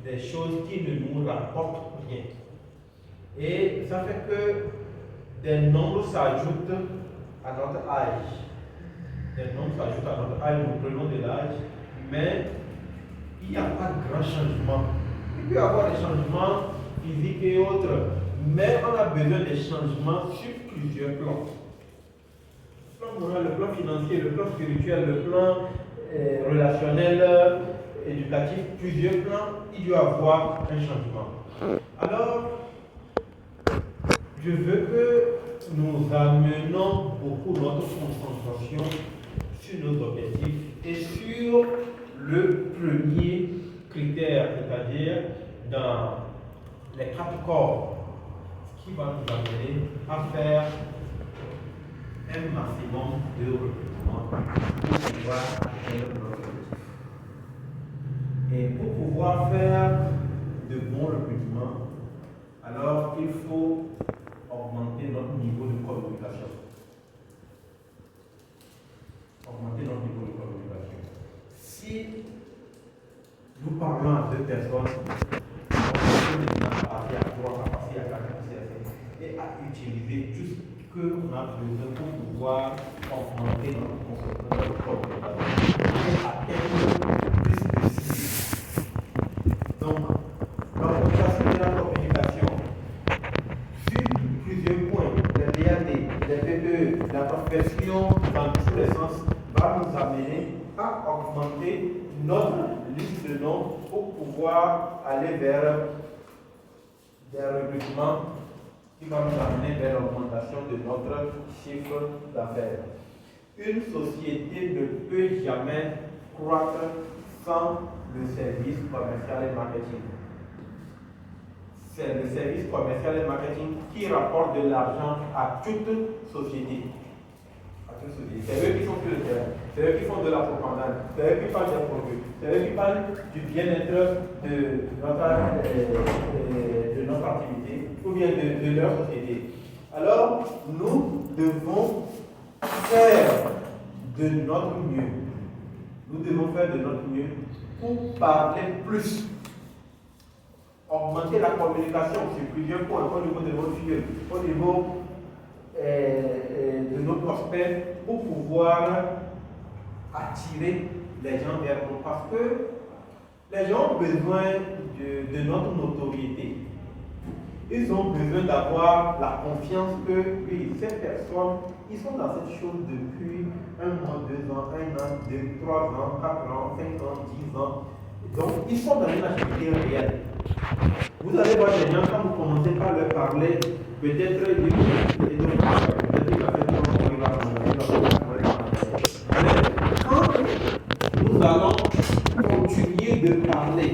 des choses qui ne nous rapportent rien. Et ça fait que des nombres s'ajoutent à notre âge. Des nombres s'ajoutent à notre âge, nous prenons de l'âge, mais il n'y a pas de grand changement. Il peut y avoir des changements physiques et autres, mais on a besoin des changements sur plusieurs plans. Le plan moral, le plan financier, le plan spirituel, le plan relationnel, éducatif, plusieurs plans, il doit y avoir un changement. Alors, je veux que nous amenons beaucoup notre concentration sur nos objectifs et sur le premier critère, c'est-à-dire dans les 4 corps, ce qui va nous amener à faire un maximum de recrutement pour pouvoir atteindre notre objectif. Et pour pouvoir faire de bons recrutements, alors il faut augmenter notre niveau de communication. Augmenter notre niveau de communication. Si nous parlons à 2 personnes, on peut passer à 3, à passer à 4, à passer à 5, et à utiliser tout ce qu'on a besoin pour pouvoir augmenter notre communication et atteindre plus de cibles. Donc, l'augmentation de la communication sur plusieurs points, les BAD, les PPE, la prospection dans tous les sens, va nous amener à augmenter notre liste de noms pour pouvoir aller vers des recrutements qui va nous amener vers l'augmentation de notre chiffre d'affaires. Une société ne peut jamais croître sans le service commercial et marketing. C'est le service commercial et marketing qui rapporte de l'argent à toute société. C'est eux qui sont sur le terrain, c'est eux qui font de la propagande, c'est eux qui parlent des produits, c'est eux qui parlent du bien-être de notre activité ou bien de leur société. Alors, nous devons faire de notre mieux. Nous devons faire de notre mieux pour parler plus. Augmenter la communication sur plusieurs points, au niveau de votre fille, au niveau de nos prospects, pour pouvoir attirer les gens vers nous. Parce que les gens ont besoin de notre notoriété. Ils ont besoin d'avoir la confiance que, oui, ces personnes, ils sont dans cette chose depuis 1 an, 2 ans, 1 an, 2, 3 ans, 4 ans, 5 ans, 10 ans. Donc, ils sont dans une activité réelle. Vous allez voir des gens, quand vous commencez par leur parler, peut-être nous allons continuer de parler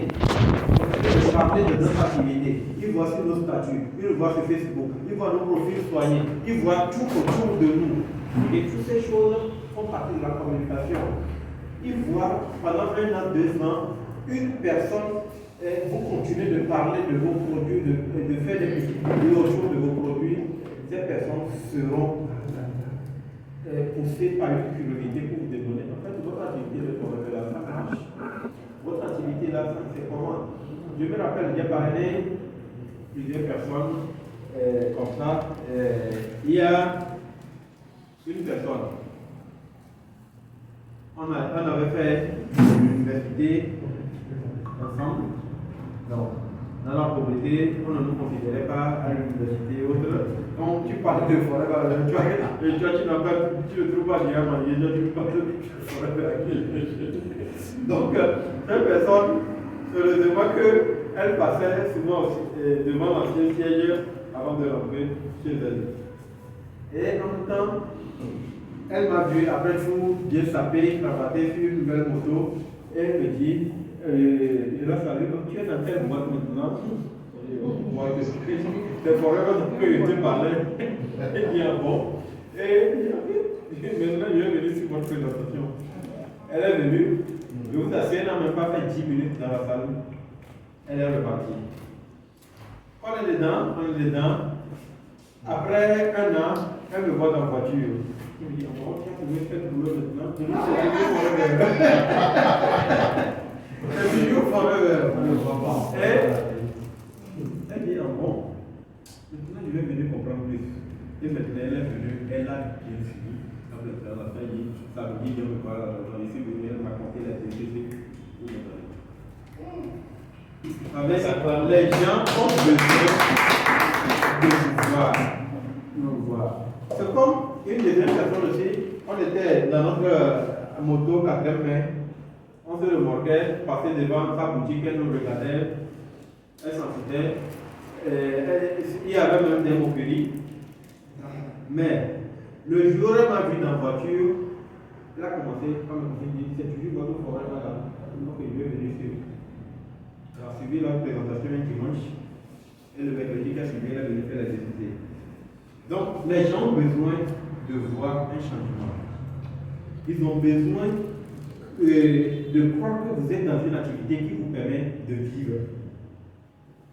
de notre activité. Ils voient sur nos statuts, ils voient sur Facebook, ils voient nos profils soignés, ils voient tout autour de nous. Et toutes ces choses font partie de la communication. Ils voient pendant 1 an, 2 ans, une personne, vous continuez de parler de vos produits, de faire des vidéos autour de vos produits. Ces personnes seront poussées par une curiosité pour vous demander. En fait, votre activité de commercial, ça marche. Votre activité là, c'est comment? Je me rappelle, j'ai parlé plusieurs personnes comme ça. Il y a une personne. On avait fait l'université ensemble. Donc, dans la pauvreté, on ne nous considérait pas à l'université ou autre. Donc, tu parles de forêt, tu ne trouves pas bien manger, tu parles de forêt. Donc, cette personne, heureusement qu'elle passait souvent aussi, devant l'ancien siège avant de rentrer chez elle. Et en même temps, elle m'a vu après tout bien sapé, cravaté sur une nouvelle moto, et elle me dit, il a fallu que tu es dans quelle boîte maintenant? Moi, c'est pour elle que je te parlais. Elle dit, ah bon? Et maintenant, je vais venir sur votre présentation. Elle est venue, je vous assure, elle n'a même pas fait 10 minutes dans la salle. Elle est repartie. On est dedans. Après 1 an, elle me voit dans la voiture. Il me dit, oh, tu as trouvé ce boulot maintenant? Je me suis dit, forever. Elle dit, ah bon, maintenant je vais venir comprendre plus. Et maintenant elle est venue, elle a bien fini. Quand elle était à la fin, elle dit, ça me dit, je me parle à l'argent. Ici, elle m'a compté la TGC. Avec les gens ont besoin de nous voir. C'est comme une deuxième personne aussi. On était dans notre moto 4e mai. On se remorquait, passait devant sa boutique, elle nous regardait, elle s'en foutait. Il y avait même des moqueries. Mais le jour où elle m'a vu dans la voiture, elle a commencé à me dire, c'est toujours votre forêt là. Donc je vais venir suivre. Elle a suivi la présentation un dimanche. Et le mercredi qui a suivi, elle a venu faire la visite. Donc les gens ont besoin de voir un changement. Ils ont besoin de croire que vous êtes dans une activité qui vous permet de vivre.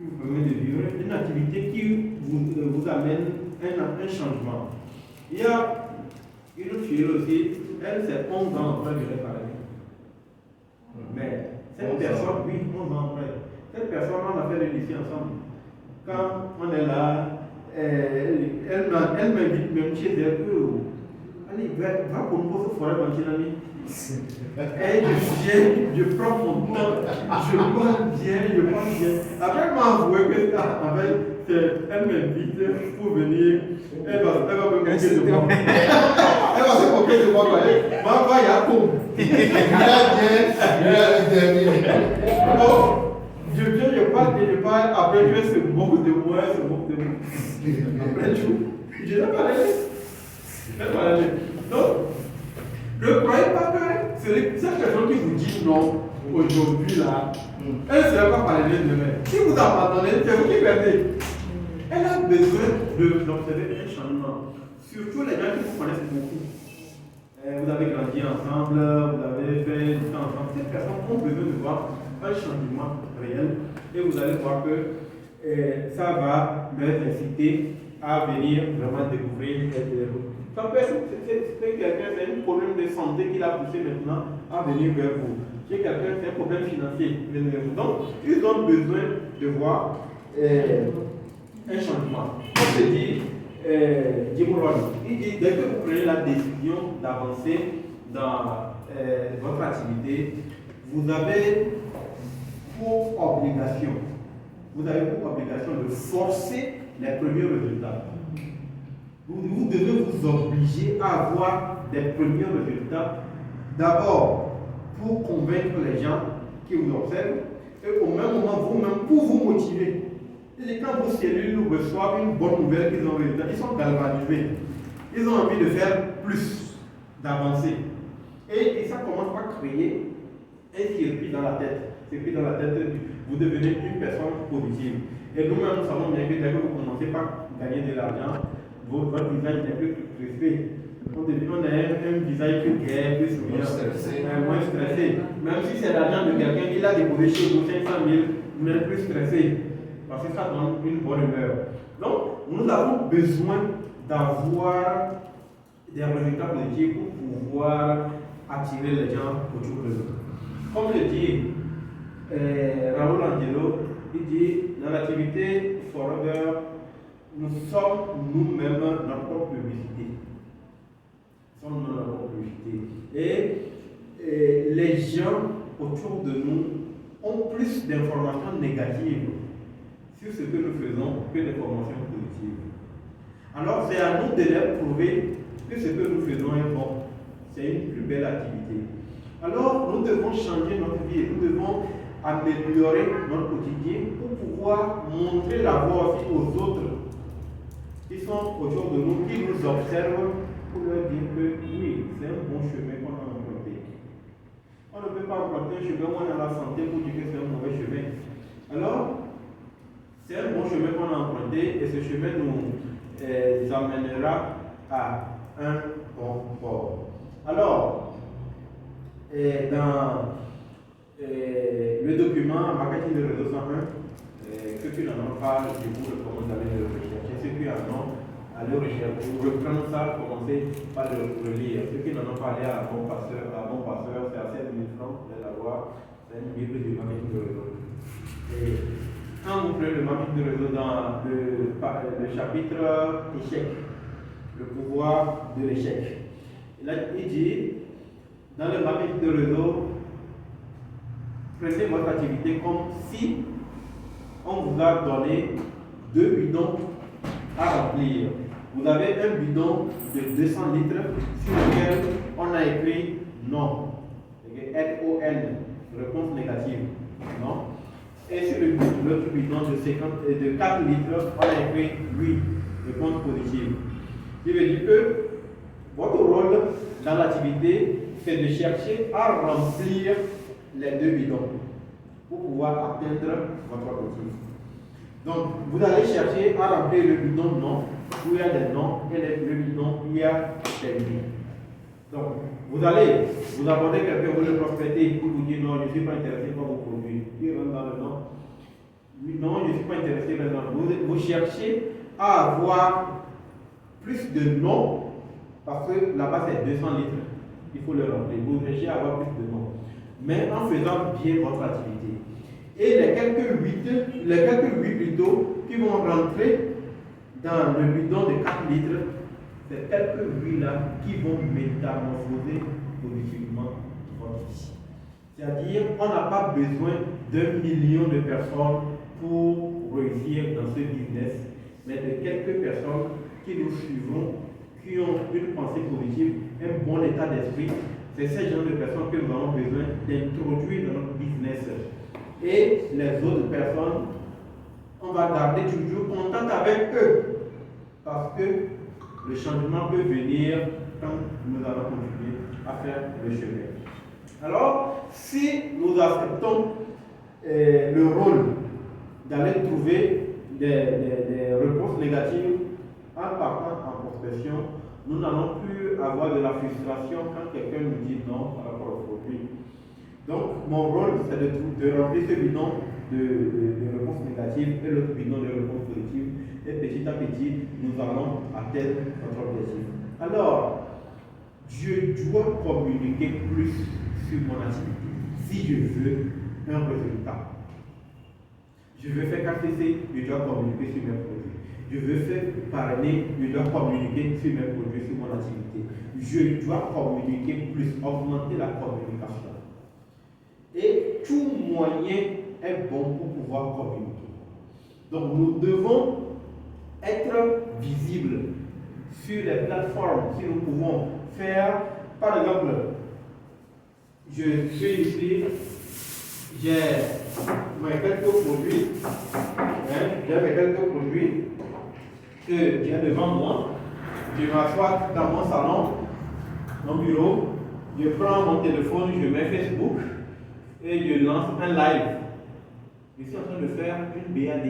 Une activité qui vous amène un changement. Il y a une fille aussi, elle c'est 11 ans après que j'ai parlé. Mais cette personne, oui, 11 ans après, cette personne, on a fait le lycée ensemble. Quand on est là, elle m'invite même chez elle. Allez, va pour nous se forêt dans Chinami. Et je viens, je prends mon temps, je parle bien. Après, elle m'a avoué que elle m'invite pour venir. Elle va me moquer de moi. Elle va se moquer de moi. Va, Yacoub. Je viens, je parle, après je se moque de moi, Après, je n'ai pas l'air. Donc, ne croyez pas que cette personne qui vous dit non aujourd'hui là, elle ne sera pas parler demain. Si vous abandonnez, c'est vous qui perdez. Elle a besoin d'observer un changement. Surtout les gens qui vous connaissent beaucoup. Vous avez grandi ensemble, vous avez fait du temps ensemble. Ces personnes ont besoin de voir un changement réel et vous allez voir que ça va leur inciter à venir vraiment découvrir les routes. Ça peut être quelqu'un qui a un problème de santé qui l'a poussé maintenant à venir vers vous. Chez quelqu'un qui a un problème financier, venir vers vous. Donc, ils ont besoin de voir un changement. Comme se dit Jim Rohn, il dit dès que vous prenez la décision d'avancer dans votre activité, vous avez pour obligation de forcer les premiers résultats. Vous devez vous obliger à avoir des premiers résultats, d'abord pour convaincre les gens qui vous observent, et au même moment vous-même pour vous motiver. Et quand vos cellules reçoivent une bonne nouvelle qu'ils ont résultat, ils sont galvanisés. Ils ont envie de faire plus, d'avancer. Et ça commence par créer un circuit dans la tête. Vous devenez une personne positive. Et nous-mêmes, nous savons bien que dès que vous commencez par gagner de l'argent, votre visage n'est plus crispé. On a un visage plus gai, plus souriant, moins stressé. Même si c'est l'argent de quelqu'un, il a déposé chez vous 500 000, vous n'êtes plus stressé. Parce que ça donne une bonne humeur. Donc, nous avons besoin d'avoir des résultats positifs pour pouvoir attirer les gens autour de nous. Comme le dit Raoul Angelo, il dit dans l'activité Forever, nous sommes nous-mêmes notre propre publicité. Et les gens autour de nous ont plus d'informations négatives sur ce que nous faisons que d'informations positives. Alors c'est à nous de leur prouver que ce que nous faisons est bon. C'est une plus belle activité. Alors nous devons changer notre vie, nous devons améliorer notre quotidien pour pouvoir montrer la voie aussi aux autres qui sont autour de nous, qui nous observent, pour leur dire que oui, c'est un bon chemin qu'on a emprunté. On ne peut pas emprunter un chemin où on a la santé pour dire que c'est un mauvais chemin. Alors, c'est un bon chemin qu'on a emprunté et ce chemin nous amènera à un bon port. Alors, dans le document Marketing de réseau 101, ceux qui n'en ont pas, je vous recommande d'aller le rechercher. Ceux qui en ont, allez rechercher. Vous reprenez ça, commencez par le relire. Ceux qui n'en ont pas, allez à Bon Passeur, c'est à 7 000 francs, vous allez l'avoir. C'est un livre de marketing de réseau. Et quand vous prenez le marketing de réseau dans le chapitre échec, le pouvoir de l'échec, là il dit, dans le marketing de réseau, prenez votre activité comme si on vous a donné 2 bidons à remplir. Vous avez un bidon de 200 litres sur lequel on a écrit non. N-O-N, réponse négative. Non. Et sur l'autre bidon de 4 litres, on a écrit oui, réponse positive. Je veux dire que votre rôle dans l'activité, c'est de chercher à remplir les 2 bidons pour pouvoir atteindre votre objectif. Donc, vous allez chercher à remplir le bidon non, où il y a des non, et le bidon où il y a des oui. Donc, vous allez vous aborder quelqu'un, vous le prospecter pour vous dire non, je ne suis pas intéressé par vos produits. Il rentre dans le non. Oui, non, je ne suis pas intéressé par le non. Vous cherchez à avoir plus de non, parce que là-bas c'est 200 litres. Il faut le remplir. Vous cherchez à avoir plus de non. Mais en faisant bien votre activité. Et les quelques 8 plutôt qui vont rentrer dans le bidon de 4 litres, c'est quelques 8 là qui vont métamorphoser positivement votre vie. C'est-à-dire, on n'a pas besoin d'1 million de personnes pour réussir dans ce business, mais de quelques personnes qui nous suivront, qui ont une pensée positive, un bon état d'esprit. C'est ce genre de personnes que nous avons besoin d'introduire dans notre business. Et les autres personnes, on va garder toujours contact avec eux. Parce que le changement peut venir quand nous allons continuer à faire le chemin. Alors, si nous acceptons le rôle d'aller trouver des réponses négatives en partant en prospection, nous n'allons plus avoir de la frustration quand quelqu'un nous dit non par rapport au produit. Donc, mon rôle, c'est de remplir ce bidon de réponses négatives et l'autre bidon de réponses positives. Et petit à petit, nous allons atteindre notre objectif. Alors, je dois communiquer plus sur mon activité si je veux un résultat. Je veux faire KCC, je dois communiquer sur mes produits. Je veux faire parrainer, je dois communiquer sur mes produits, sur mon activité. Je dois communiquer plus, augmenter la communication. Et tout moyen est bon pour pouvoir communiquer. Donc nous devons être visibles sur les plateformes si nous pouvons faire. Par exemple, je suis ici, j'ai mes quelques produits, que j'ai devant moi. Je m'assois dans mon salon, mon bureau, je prends mon téléphone, je mets Facebook et je lance un live. Je suis en train de faire une BAD.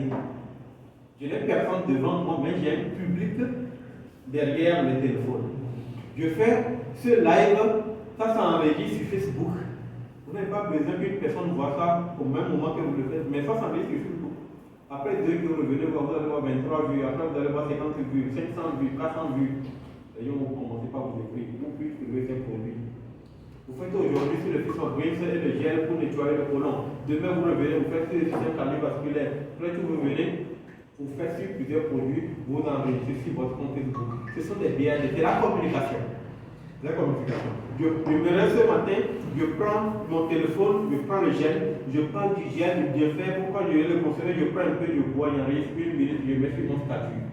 Je n'ai personne devant moi, mais j'ai un public derrière le téléphone. Je fais ce live, ça s'enregistre sur Facebook. Vous n'avez pas besoin qu'une personne voit ça au même moment que vous le faites, mais ça s'enregistre sur Facebook. Après 2 jours, revenez voir, vous allez voir 23 vues, après vous allez voir 50 vues, 500 vues, 400 vues. Et vous ne commencez pas à vous écrire, vous pouvez trouver ces produits. Vous faites aujourd'hui sur le fils of Brains et le gel pour nettoyer le côlon. Demain, vous revenez, vous faites sur le système cardiovasculaire. Après tout, vous revenez, vous faites sur plusieurs produits, vous enregistrez sur votre compte Facebook. Ce sont des BAD, c'est la communication. La communication. Je me lève ce matin, je prends mon téléphone, je prends le gel, je prends du gel, je fais, pourquoi je vais le consommer, je prends un peu de bois, il enregistre 1 minute, je mets sur mon statut.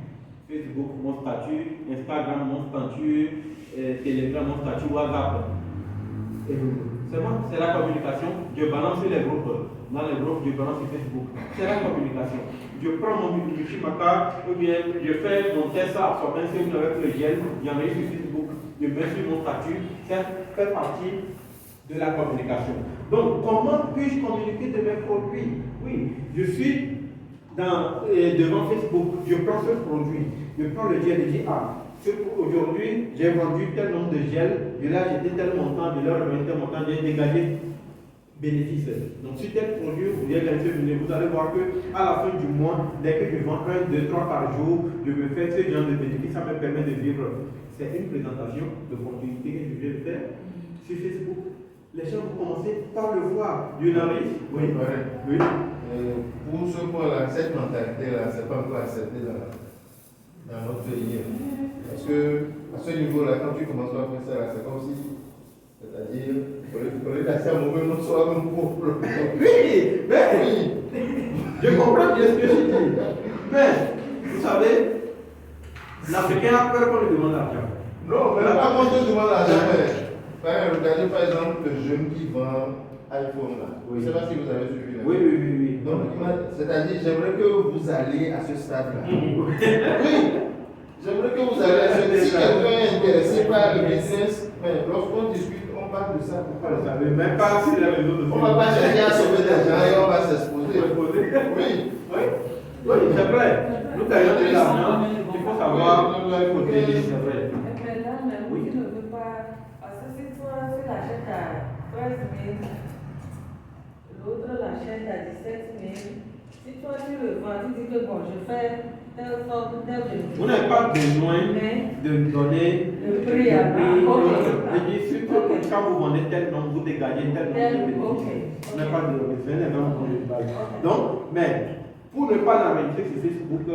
Facebook, mon statut, Instagram, mon statut, Telegram, mon statut, WhatsApp. C'est bon, c'est la communication. Je balance sur les groupes. Dans les groupes, je balance sur Facebook. C'est la communication. Je prends mon Mushimaka, ou bien je fais mon test à absorbance avec le gel, j'enregistre sur Facebook, je mets sur mon statut. Ça fait partie de la communication. Donc, comment puis-je communiquer de mes produits? Oui, je suis devant Facebook, je prends ce produit, je prends le gel et je dis aujourd'hui, j'ai vendu tel nombre de gel, je l'ai acheté tel montant, je l'ai revendu tel montant, j'ai dégagé bénéfice. Donc, sur tel produit, vous allez voir que à la fin du mois, dès que je vends 1, 2, 3 par jour, je me fais ce genre de bénéfice, ça me permet de vivre. C'est une présentation d'opportunité que je viens de faire sur Facebook. les gens vont commencer par le voir. Dieu n'arrive. Oui, oui. Pour ce point-là, cette mentalité-là, c'est pas encore accepté dans notre pays. Parce que à ce niveau-là, quand tu commences à faire ça, c'est comme si, c'est-à-dire, pour les casser à mauvais nom soit un pauvre. Oui, mais oui. Je comprends bien ce que tu dis. Mais, vous savez, l'Africain a peur qu'on lui demande l'argent. Non, mais pas quand on demande l'argent. Regardez par exemple le jeune qui vend iPhone là. Oui. Je ne sais pas si vous avez suivi là. Oui. Donc, c'est-à-dire, j'aimerais que vous alliez à ce stade-là. Oui, j'aimerais que vous alliez à ce stade. Si quelqu'un est intéressé par le business, mais lorsqu'on discute, on parle de ça. Vous savez même pas si les réseaux sociaux. On ne va pas chercher à sauver des gens et on va s'exposer. Oui, c'est vrai. Nous gagnons de l'argent, il faut savoir protéger, c'est vrai. Mais là, même, tu ne veux pas. Parce que si toi, tu l'achètes à 13 000, l'autre l'achète à 17 000, si toi tu le vends, tu dis que bon, je fais telle sorte, tel de. Vous n'avez pas besoin de donner le prix à Je dis surtout que quand vous vendez tel nom, vous dégagez tel nom de bénéfice. Vous n'avez pas de besoin. Donc, mais pour ne pas l'enregistrer sur Facebook,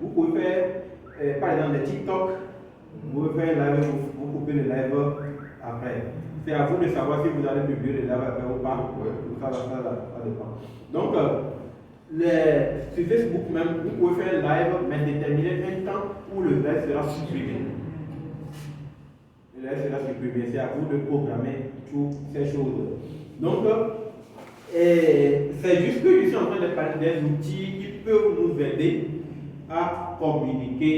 vous pouvez faire, par exemple, des TikTok, vous pouvez faire un live, vous coupez le live après. C'est à vous de savoir si vous allez publier le live après ou pas. Ça dépend. Donc, sur Facebook même, vous pouvez faire un live, mais déterminer un temps où le live sera supprimé. Le live sera supprimé. C'est à vous de programmer toutes ces choses. Donc, c'est juste que je suis en train de parler des outils qui peuvent nous aider à communiquer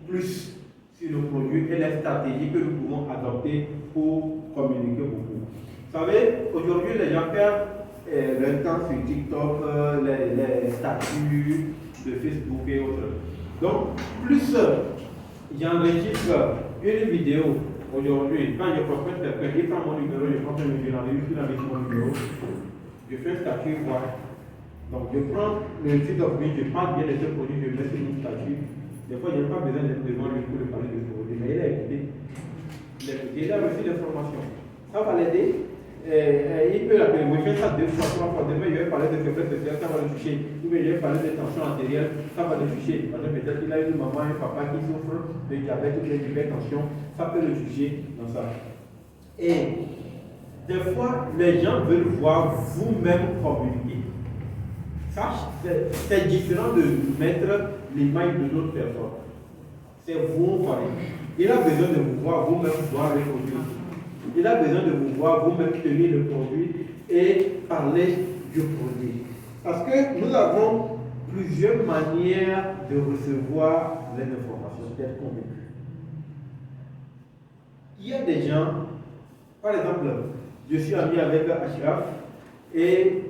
plus sur nos produits et les stratégies que nous pouvons adopter pour communiquer beaucoup. Vous savez, aujourd'hui, les gens perdent leur temps sur TikTok, les statuts de Facebook et autres. Donc, plus j'enregistre une vidéo aujourd'hui, quand je prospecte quelqu'un, il prend mon numéro, je prends mon numéro, il enregistre mon numéro. Je fais un statut, voilà. Donc je prends le site of me, je parle bien de ce produit, je mets sur mon statut. Des fois, je n'ai pas besoin d'être devant lui pour lui parler de ce produit, mais il a écouté. Il a reçu l'information. Ça va l'aider. Il peut l'appeler. Je fais ça 2 fois, 3 fois. Demain, je vais parler de faiblesse sociale, ça va le toucher. Ou bien je vais parler de tension artérielle, ça va le toucher. Parce que peut-être qu'il a une maman, un papa qui souffre de diabète ou d'hypertension, ça peut le toucher dans ça. Et des fois, les gens veulent voir vous-même communiquer. Ça, c'est différent de mettre l'image de l'autre personne. C'est vous communiquer. Il a besoin de vous voir vous-même voir le produit. Il a besoin de vous voir vous-même tenir le produit et parler du produit. Parce que nous avons plusieurs manières de recevoir les informations, d'être convaincus. Il y a des gens, par exemple, je suis ami avec Ashraf et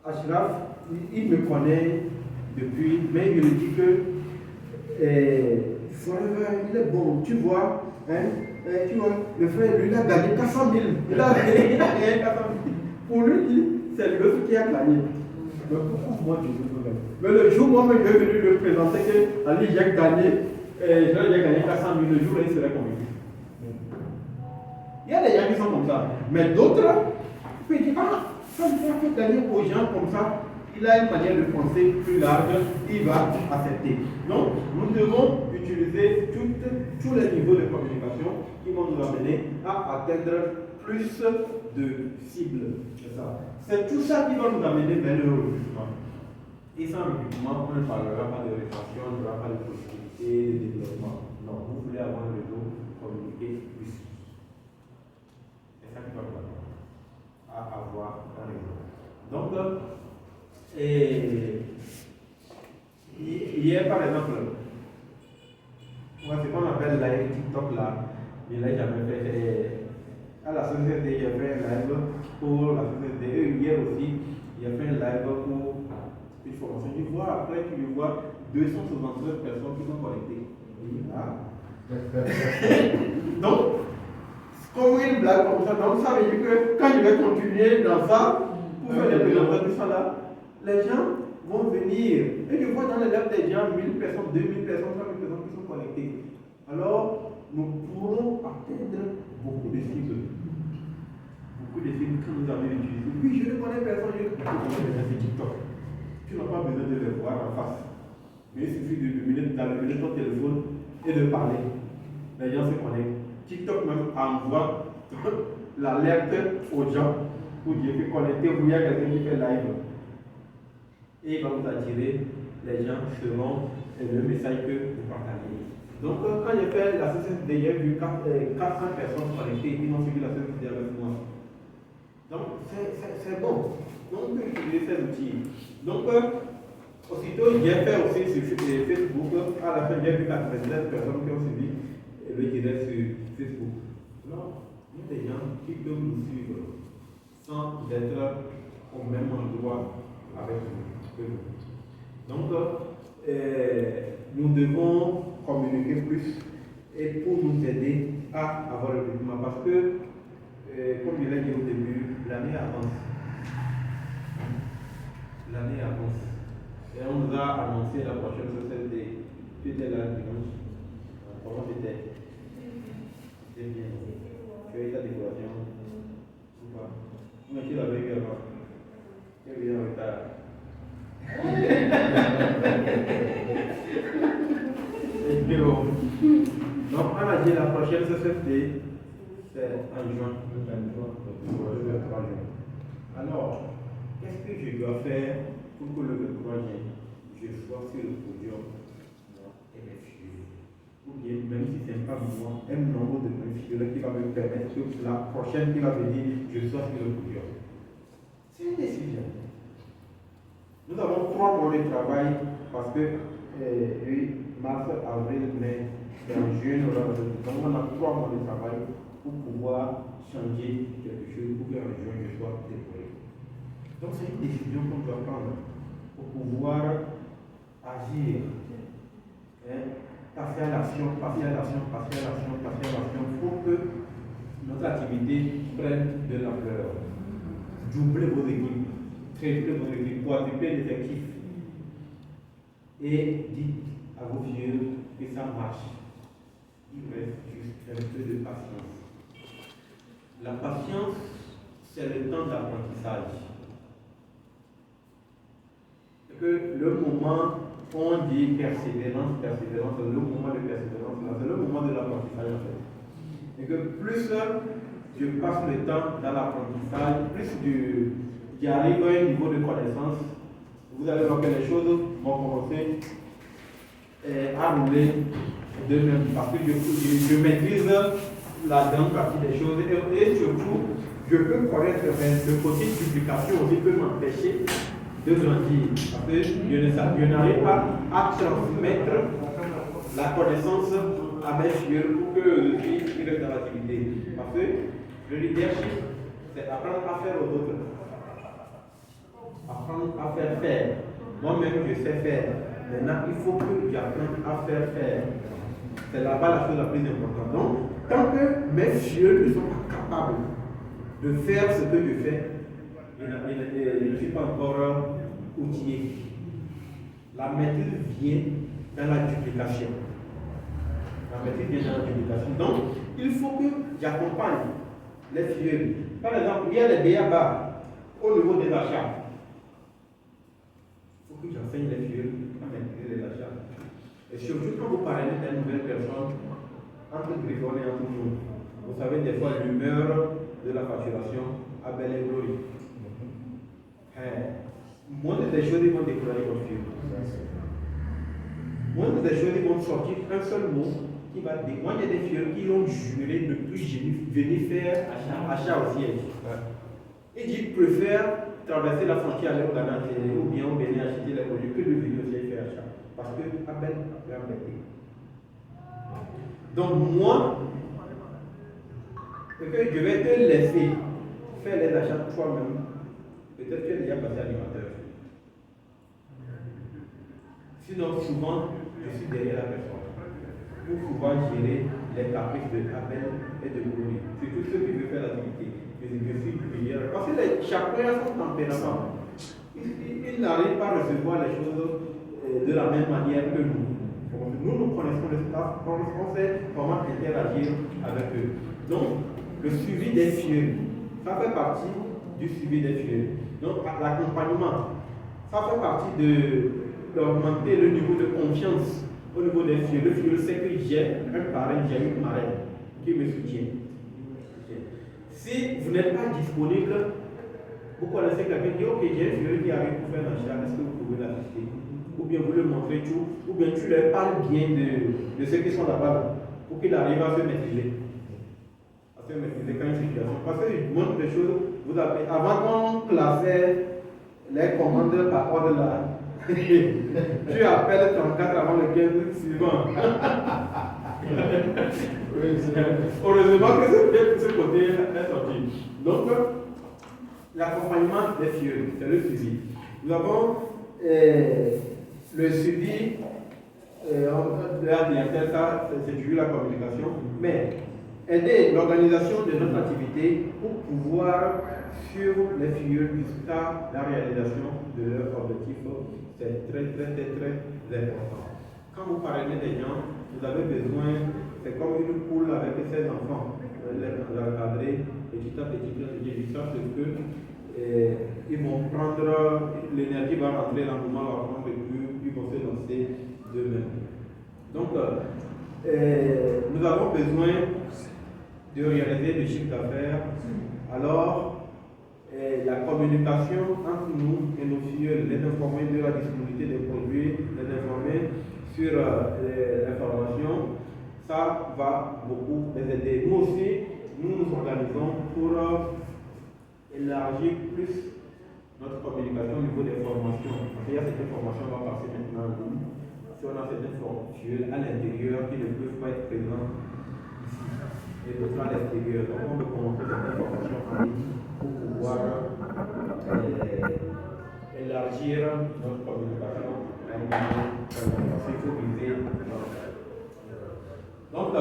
Ashraf, il me connaît depuis, mais il me dit que Forever, il est bon, tu vois, le frère, lui, il a gagné 400 000. Il a gagné 400 000. Pour lui, c'est l'autre qui a gagné. Mais pourquoi moi, je veux gagner? Mais le jour où moi, je vais venir lui présenter que Ali, j'ai gagné, j'ai gagné 400 000, le jour où il serait convaincu. Il y a des gens qui sont comme ça. Mais d'autres, ils peuvent dire, ça me fait gagner aux gens comme ça. Il a une manière de penser plus large, il va accepter. Donc, nous devons utiliser tous les niveaux de communication qui vont nous amener à atteindre plus de cibles. C'est tout ça qui va nous amener vers le recrutement. Et sans recrutement, on ne parlera pas de rétention, on ne parlera pas de possibilité, de développement. Non, vous voulez avoir un réseau, communiquer plus. C'est ça qui va nous amener à avoir un réseau. Donc, hier par exemple, ce qu'on appelle live TikTok là, je ne l'ai jamais fait. À la société, j'ai fait un live pour la société. Hier aussi, j'ai fait un live pour une formation. Tu vois, après, tu vois 269 personnes qui sont connectées. Donc, comme une blague comme ça, donc ça veut dire que quand je vais continuer dans ça, pour faire des présentations là, les gens vont venir. Et je vois dans les lèvres des gens 1000 personnes, 2000 personnes, 3000 personnes qui sont connectées. Alors, nous pourrons atteindre beaucoup de cibles. beaucoup de films que nous avons utilisés. Oui, je ne connais personne, je connais c'est TikTok. Tu n'as pas besoin de les voir en face. Mais il suffit d'allumer ton téléphone et de parler. Les gens se connectent. TikTok même envoie l'alerte aux gens pour dire que connectez-vous, il y a quelqu'un qui fait live. Et il va vous attirer, les gens seront le message que vous partagez. Donc, quand j'ai fait la CCD, j'ai vu 400 personnes connectées qui m'ont suivi la CCD avec moi. Donc, c'est bon. Donc, on peut utiliser ces outils. Donc, aussitôt, j'ai fait aussi sur Facebook. À la fin, j'ai vu 97 personnes qui ont suivi le direct sur Facebook. Non, il y a des gens qui peuvent nous suivre sans être au même endroit avec nous. Donc, nous devons communiquer plus et pour nous aider à avoir le développement. Parce que, comme je l'ai dit au début, l'année avance. L'année avance. Et on nous a annoncé la prochaine société. Tu étais là dimanche. Comment c'était? C'était bien. Tu as eu ta décoration ou pas? Mais tu l'avais eu avant. Tu es venu en retard. Donc, on a dit la prochaine société, c'est en juin. Le 23 juin. Alors, qu'est-ce que je dois faire pour que le 23 juin, je sois sur le podium, moi et mes filles? Ou bien, même si ce n'est pas moi, un nombre de mes filles qui va me permettre que la prochaine qui va venir, je sois sur le podium. C'est une décision. Nous avons 3 mois de travail parce que mars, avril, mai et en juin, donc on a 3 mois de travail pour pouvoir changer quelque chose pour qu'en juin je sois déployé. Donc c'est une décision qu'on doit prendre pour pouvoir agir. Passer à l'action pour que notre activité prenne de l'ampleur. Doublez vos équipes, triplez vos équipes, quadruplez les effectifs. Et dites à vos vieux que ça marche. Il reste juste un peu de patience. La patience, c'est le temps d'apprentissage. Que le moment où on dit persévérance, le moment de persévérance, c'est le moment de l'apprentissage en fait. Et que plus je passe le temps dans l'apprentissage, plus j'arrive à un niveau de connaissance, vous allez voir que les choses vont commencer à rouler d'eux-mêmes parce que je maîtrise la grande partie des choses et surtout je peux connaître le côté duplication aussi peut m'empêcher de grandir parce que je n'arrive pas à transmettre la connaissance à mes filles pour que ils restent dans l'activité parce que le leadership c'est apprendre à faire aux autres, apprendre à faire. Moi-même je sais faire. Maintenant, il faut que j'apprenne à faire. C'est là-bas la chose la plus importante. Donc, tant que mes yeux ne sont pas capables de faire ce que je fais, je ne suis pas encore outillé. La maîtrise vient dans la duplication. Donc, il faut que j'accompagne les filles. Par exemple, il y a les BABA au niveau des achats. Il faut que j'enseigne les filles à maîtriser les achats. Et surtout quand vous parlez d'une nouvelle personne, entre Griffon et entre nous, vous savez des fois l'humeur de la facturation à belle et gloire. Moins de des choses ils vont déployer votre film. Moins de des choses ils vont sortir un seul mot qui va dire. Moi il y a des filles qui ont juré de plus venir faire achat au siège. Ils disent préfèrent traverser la frontière aller au Ghana ou bien au Bénin acheter les produits que de venir au siège faire achat. Parce que Abel a embêté. Donc moi, je vais te laisser faire les achats toi-même. Peut-être que tu es déjà passé animateur. Sinon, souvent, je suis derrière la personne pour pouvoir gérer les caprices de Abel et de Bruno. C'est tout ceux qui veulent faire l'activité. Je suis derrière. Parce que chacun a son tempérament. Il n'arrive pas à recevoir les choses de la même manière que nous. Nous connaissons le staff, on sait comment interagir avec eux. Donc, le suivi des filles, ça fait partie du suivi des filleuls. Donc l'accompagnement, ça fait partie d'augmenter le niveau de confiance au niveau des filleuls. Le filleul sait que j'ai un parrain, j'ai une marraine qui me soutient. Si vous n'êtes pas disponible, vous connaissez quelqu'un qui dit ok, j'ai un filleul qui arrive pour faire la charge, est-ce que vous pouvez l'assister? Ou bien vous le montrez tout, ou bien tu leur parles bien de ceux qui sont là-bas pour qu'il arrive à se maîtriser. À se maîtriser quand une situation. Parce qu'il montre des choses, vous appelez, avant qu'on classait les commandes par ordre là, tu appelles 34 avant le 15 suivant. Heureusement que ce côté est sorti. Donc, l'accompagnement des filleuls, c'est le suivi. Nous avons le suivi de la clientèle, ça c'est toujours la communication, mais aider l'organisation de notre activité pour pouvoir suivre les filleuls jusqu'à la réalisation de leurs objectifs, c'est très important. Quand vous parlez des gens, vous avez besoin, c'est comme une poule avec ses enfants, les encadrer petit à petit, ça c'est que ils vont prendre, l'énergie va rentrer, l'engouement va prendre et puis ils vont se lancer d'eux-mêmes. Donc, nous avons besoin de réaliser des chiffres d'affaires. Alors, la communication entre nous et nos filles, les informer de la disponibilité des produits, les informer sur l'information, ça va beaucoup les aider. Nous aussi, nous nous organisons pour élargir plus notre communication au niveau des formations. Parce qu'il y a certaines formations qui vont passer maintenant en ligne. Si on a certaines formations à l'intérieur qui ne peuvent pas être présentes ici, et d'autres à l'extérieur. Donc on peut commencer certaines formations en ligne pour pouvoir élargir notre communication à un niveau qu'il faut viser. Donc,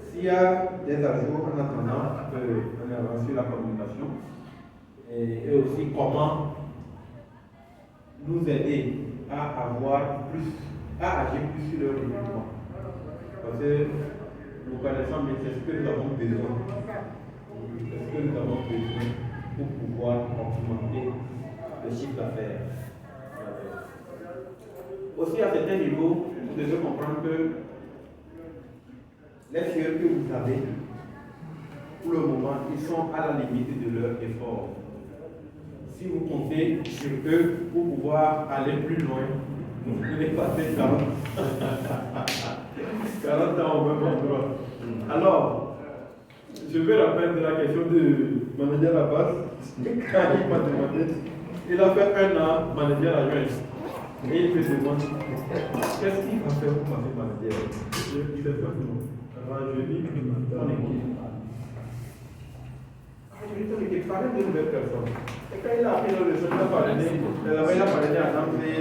s'il y a des ajouts en attendant qu'on avance sur la communication, et aussi comment nous aider à avoir plus, à agir plus sur le recrutement. Parce que nous connaissons bien c'est ce que nous avons besoin. C'est ce que nous avons besoin pour pouvoir augmenter le chiffre d'affaires. Aussi, à certains niveaux, vous devez comprendre que les filles que vous avez, pour le moment, ils sont à la limite de leur effort. Si vous comptez sur eux pour pouvoir aller plus loin, vous pouvez passer 40 ans au même endroit. Alors, je vais rappeler de la question de manager à la base. Quand il m'a demandé, il a fait 1 an manager à adjoint. Et il me demande qu'est-ce qu'il va faire pour passer manager. Il est fait non. Alors je dis ton équipe. Je lui dis ton équipe, parle de nouvelles personnes. Et quand il a appris le leçon, il a parlé à Namsé,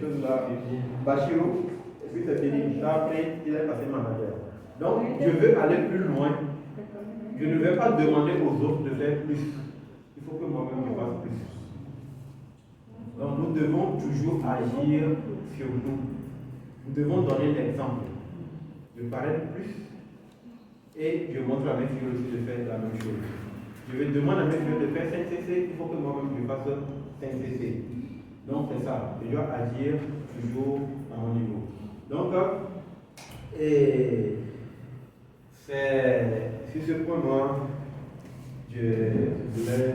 chose là, Bachirou, et puis c'est fini. Après, il est passé manager. Donc, je veux aller plus loin. Je ne vais pas demander aux autres de faire plus. Il faut que moi-même je fasse plus. Donc, nous devons toujours agir sur nous. Nous devons donner l'exemple. De paraître plus. Et je montre à mes filles aussi de faire la même chose. Je vais demander à mes filles de faire 5 CC, il faut que moi-même je fasse 5 CC. Donc c'est ça, je dois agir toujours à mon niveau. Donc, c'est sur ce point-là, je voulais.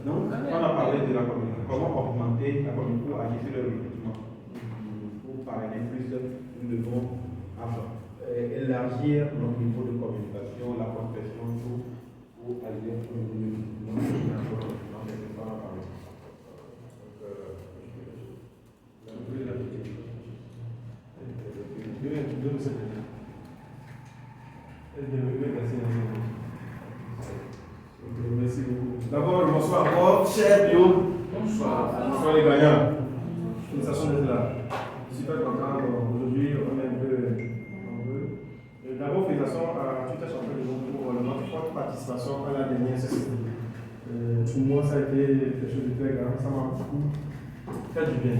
Donc, on a parlé de la communication. Comment augmenter la communication pour agir sur le recrutement. Pour parler plus, nous devons élargir notre niveau de communication, la profession, tout, pour agir sur le recrutement. Merci beaucoup. D'abord, bonsoir encore, chers bio. Bonsoir. Bonsoir les gagnants. Félicitations d'être là. Je suis super content. Aujourd'hui, on est un peu nombreux. D'abord, félicitations à tout un champion du monde pour notre forte participation à la dernière session. Pour moi, ça a été quelque chose de très grand. Ça m'a beaucoup fait du bien.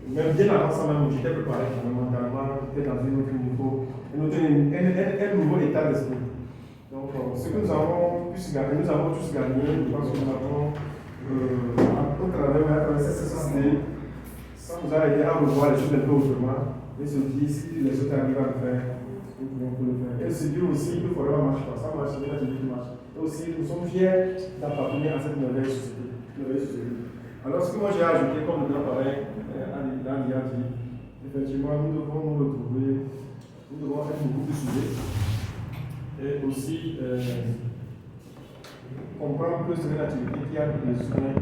Même bien avant ça, même, j'étais préparé fondamentalement, j'étais dans un autre niveau, un nouveau état d'esprit. Donc, ce que nous avons tous gagné, je pense que nous avons, au travers de cette société, ça nous a aidé à revoir les choses un peu autrement et se dire si les autres arrivent à le faire, nous pouvons le faire. Et se dire aussi qu'il faudra marcher pas, ça marche, bien, j'ai dit qu'il marche. Et aussi, nous sommes fiers d'appartenir à cette nouvelle société. Alors, ce que moi j'ai ajouté comme le grand pareil, là, il a dit, effectivement, nous devons nous retrouver, nous devons être beaucoup plus soudés. Et aussi, comprendre que c'est une activité qui a besoin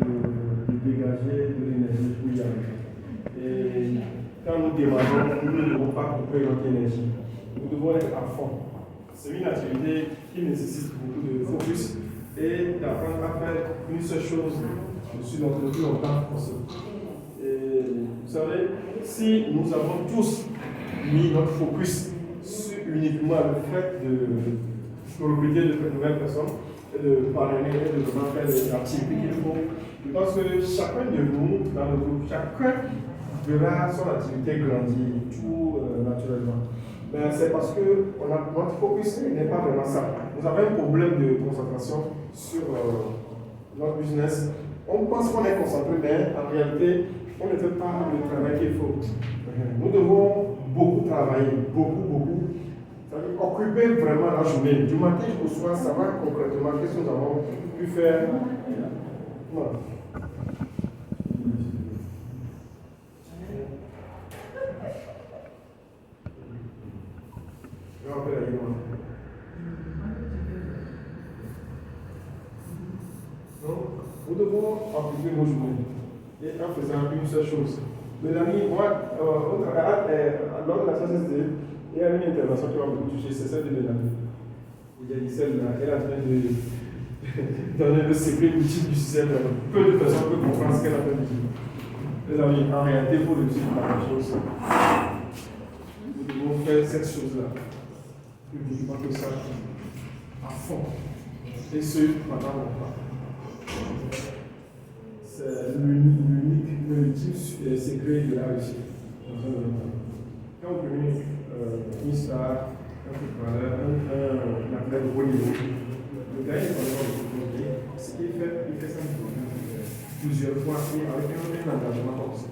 de dégager de l'énergie pour y arriver. Et quand nous démarrons, nous ne devons pas couper notre énergie. Nous devons être à fond. C'est une activité qui nécessite beaucoup de focus et d'apprendre à faire une seule chose sur notre plus longtemps possible. Et vous savez, si nous avons tous mis notre focus sur uniquement le fait de recruter de nouvelles personnes, et de parrainer, et de vraiment faire les activités qu'il faut, je pense que chacun de nous, dans le groupe, chacun verra son activité grandir tout naturellement. Mais c'est parce que notre focus n'est pas vraiment ça. Nous avons un problème de concentration sur notre business. On pense qu'on est concentré, mais en réalité, on ne fait pas le travail qu'il faut. Nous devons beaucoup travailler, beaucoup. C'est-à-dire occuper vraiment la journée. Du matin au soir, savoir concrètement qu'est-ce que nous avons pu faire. Voilà. Donc, nous devons occuper nos journées et en faisant une seule chose. Mélanie, moi, lors de la CCSD, il y a une intervention qui m'a beaucoup touché, c'est celle de Mélanie. Il y a dit celle-là, elle est en train de donner le secret ultime du système. Peu de personnes peuvent comprendre ce qu'elle a fait de dire. Les amis, en réalité, il faut réussir par la chose. Nous devons faire cette chose-là. Je pense que ça, à fond. Et ce, pendant longtemps. C'est l'ultime secret de la réussite. Quand vous prenez une star, un footballeur, un athlète de haut niveau, le gars est vraiment de football. Ce qu'il fait, il fait ça plusieurs fois et avec un engagement comme ça.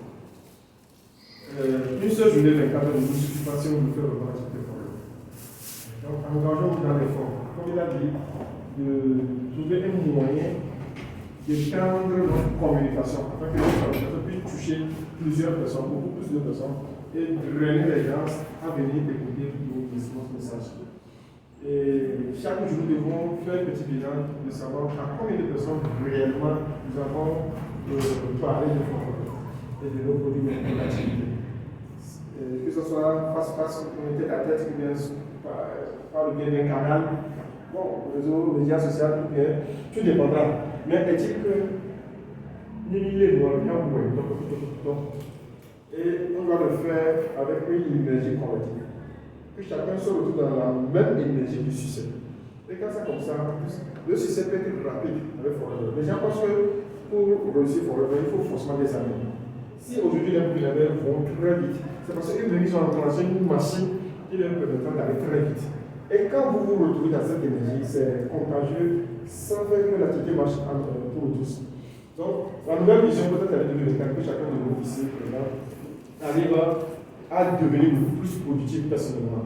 Une seule journée, 24 heures, ne vous suffit pas si on veut faire vraiment un petit effort. Donc, engageons-nous dans l'effort. Comme il a dit, de trouver un moyen d'étendre notre communication afin que notre communication puisse toucher plusieurs personnes, beaucoup plus de personnes, et drainer les gens à venir écouter notre message. Et chaque jour, nous devons faire un petit bilan de savoir à combien de personnes réellement nous avons parlé de notre et de nos produits et de l'activité. Que ce soit face à face, tête à tête, ou bien par le biais d'un canal, bon, réseau, médias sociaux, tout dépendra. Mais est-il que et on va le faire avec une énergie collective. Que chacun se retrouve dans la même énergie du succès. Et quand c'est comme ça, le succès peut être rapide avec Forever. Les gens pensent que pour réussir Forever, il faut forcément des années. Si aujourd'hui les millionnaires vont très vite, c'est parce qu'ils ont enclenché une machine qui leur permettra d'aller très vite. Et quand vous vous retrouvez dans cette énergie, c'est contagieux, sans faire que l'activité marche pour nous tous. Donc, la nouvelle vision, peut-être avec 2024, que chacun de nous ici, arrive à devenir beaucoup plus productif personnellement.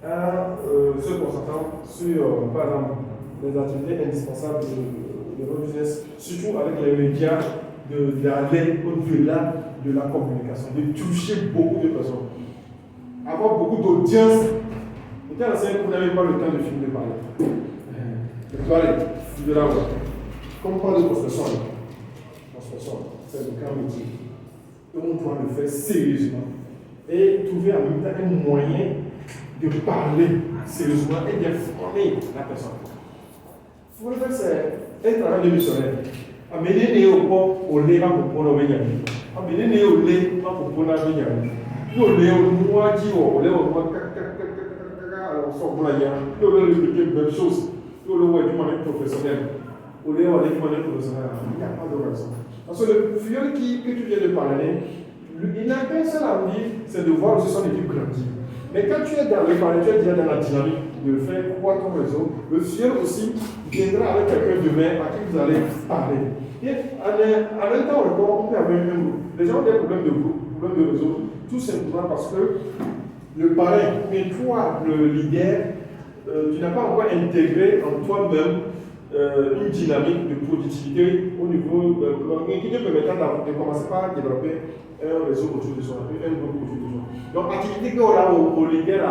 En se concentrant sur, par exemple, les activités indispensables de notre business, surtout avec les médias, d'aller au-delà de la communication, de toucher beaucoup de personnes, avoir beaucoup d'audience. Peut-être que vous n'avez pas le temps de finir de parler. Vous allez, vous allez voir. Comme par de prospection, c'est le grand métier. On doit le faire sérieusement et trouver en même temps un moyen de parler sérieusement et d'informer la personne. Il faut le faire, c'est un travail de missionnaire. Amener les au port au lait pour prendre le véhicule. Amener les au lait pour prendre le véhicule. Nous, le lait au mois dit, au lait au mois, alors on sort pour la guerre. Nous, on va répliquer la même chose. Nous, on va être du manière professionnelle. Au lait, on va être du manière professionnelle. Il n'y a pas de raison. Parce que le viol que tu viens de parler, Il n'a qu'un seul envie, c'est de voir aussi son équipe grandir. Mais quand tu es dans le parler, tu es déjà dans la dynamique de faire croître ton réseau, le fiel aussi viendra avec quelqu'un demain à qui vous allez parler. Et en même temps encore, on peut avoir un groupe. Les gens ont des problèmes de groupe, problèmes de réseau, tout simplement parce que le parrain, mais toi, le leader, tu n'as pas encore intégré en toi-même une dynamique de productivité au niveau qui te permettra de commencer par développer un réseau autour de soi, un groupe autour de soi. Donc, activité qu'on a au leader,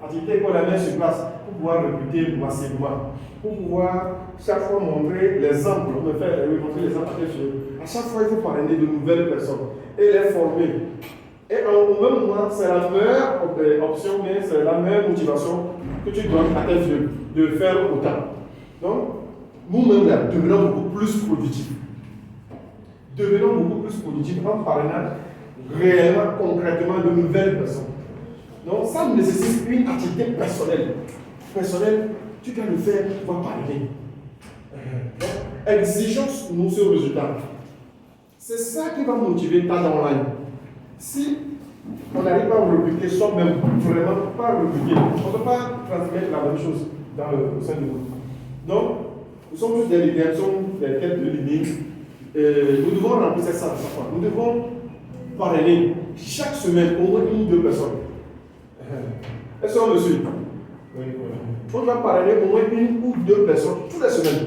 activité qu'on a mis sur place pour pouvoir recruter massivement, pour pouvoir chaque fois montrer l'exemple, montrer l'exemple à quelqu'un. À chaque fois, il faut parrainer de nouvelles personnes et les former. Et au même moment, c'est la meilleure option, mais c'est la meilleure motivation que tu donnes à tes vieux de faire autant. Donc, nous-mêmes, là, devenons beaucoup plus productifs. Devenons beaucoup plus productifs en parrainant réellement, concrètement de nouvelles personnes. Donc, ça nécessite une activité personnelle. Personnelle, tu dois le faire pour parrainer. Donc, exigeons-nous ce résultat. C'est ça qui va motiver ta online. Si on n'arrive pas à recruter soi-même, vraiment pas recruter, on ne peut pas transmettre la même chose au sein du groupe. Donc, nous sommes tous des leaders, nous sommes des têtes de ligne. Nous devons remplir ça à chaque fois. Nous devons parrainer chaque semaine au moins une ou deux personnes. Est-ce qu'on me suit? Oui. On doit parrainer au moins une ou deux personnes toutes les semaines.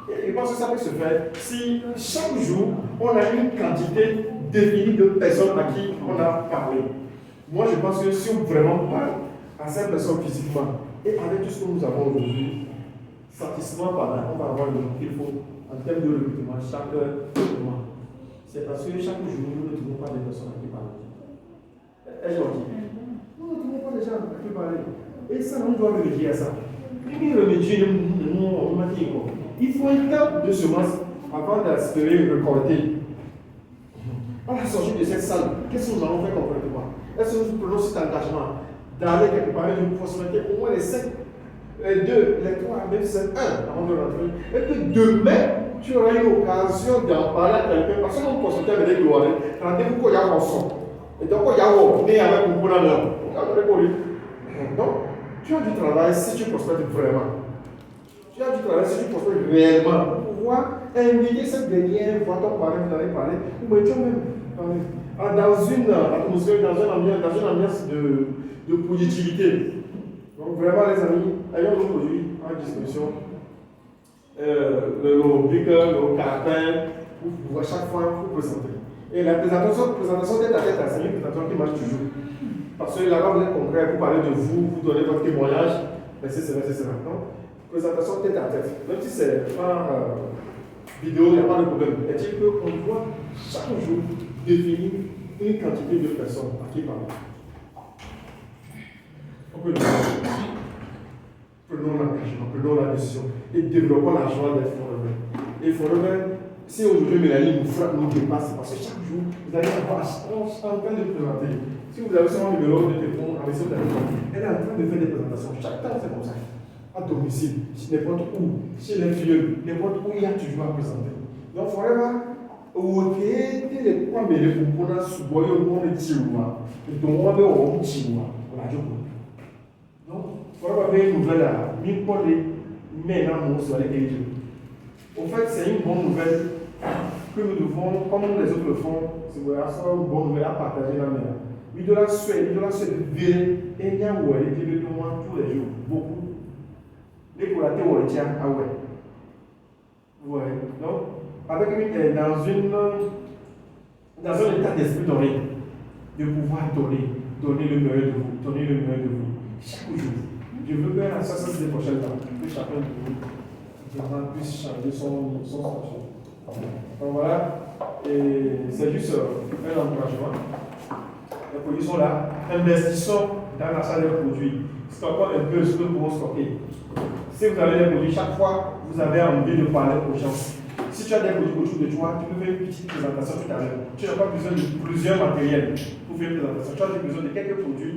Et je pense que ça peut se faire si chaque jour on a une quantité définie de personnes à qui on a parlé. Moi, je pense que si on vraiment parle à ces personnes physiquement et avec tout ce que nous avons aujourd'hui, satisfaisant par là, on va avoir le qu'il faut en termes de recrutement chaque mois. C'est parce que chaque jour, nous ne trouvons pas des personnes à qui parler. Est-ce qu'on dit? Nous ne trouvons pas des gens à qui parler. Et ça, on doit remédier à ça. Puis remédier, il faut un temps de semences avant d'espérer récolter. À la sortie de cette salle, qu'est-ce que nous allons faire concrètement? Est-ce que nous prenons cet engagement d'aller quelque part et de prospecter au moins les 5, les 2, les 3, même si c'est 1 avant de rentrer? Et que demain, tu auras une occasion d'en parler à quelqu'un parce que nous prospectons avec des gloires. Rendez-vous quand il y a un son. Et donc, quand il y a un né avec un bon amour. Donc, tu as du travail si tu prospectes vraiment. Tu as du travail si tu prospectes réellement pour pouvoir inviter cette dernière, voir ton parent qui t'allait parler, ou bien toi-même. Dans une atmosphère, dans une ambiance de positivité. Donc vraiment les amis, ayons nos produits en disposition. Nos briques, nos cartons, pour pouvoir chaque fois vous présenter. Et la présentation tête à tête, c'est une présentation qui marche toujours. Parce que là-bas vous êtes concret, vous parlez de vous, vous donnez votre témoignage, etc. Donc, présentation tête à tête. Même si c'est par vidéo, il n'y a pas de problème. C'est-à-dire qu'on doit chaque jour définir une quantité de personnes à qui parler. On peut le faire. Prenons l'engagement, prenons la décision et développons la joie des forever. Et forever, si aujourd'hui Mélanie nous dépasse, parce que chaque jour, vous allez avoir en train de présenter. Si vous avez son numéro de téléphone, avec son téléphone, elle est en train de faire des présentations. Chaque temps, c'est comme ça. À domicile, n'importe où, chez les filles, n'importe où il y a toujours à présenter. Donc, forever, ok, les points mais les pour qu'on a suboyé au monde de Tiroua, et donc on va voir au Tiroua, on a joué. Donc, forever, une nouvelle à mi-polé, mais là, on se va les guérir. En fait, c'est une bonne nouvelle que nous devons, comme les autres le font, c'est une bonne nouvelle à partager la mer. Il doit se virer, et il y a où elle est de moi tous les jours, beaucoup. Les collatés, on les tient à ouais. Ouais, donc, avec dans un état d'esprit donné, de pouvoir donner le meilleur de vous, chaque jour. Je veux que à 66 prochaines temps, que chacun de vous puisse changer son statut. Donc voilà, et c'est juste un encouragement. Les produits sont là, investissons dans l'achat des produits, stockons un peu ce que nous pouvons stocker. Si vous avez des produits, chaque fois, vous avez envie de parler aux gens. Si tu as des produits autour de toi, tu peux faire une petite présentation tout à l'heure. Tu n'as pas besoin de plusieurs matériels pour faire une présentation. Tu as besoin de quelques produits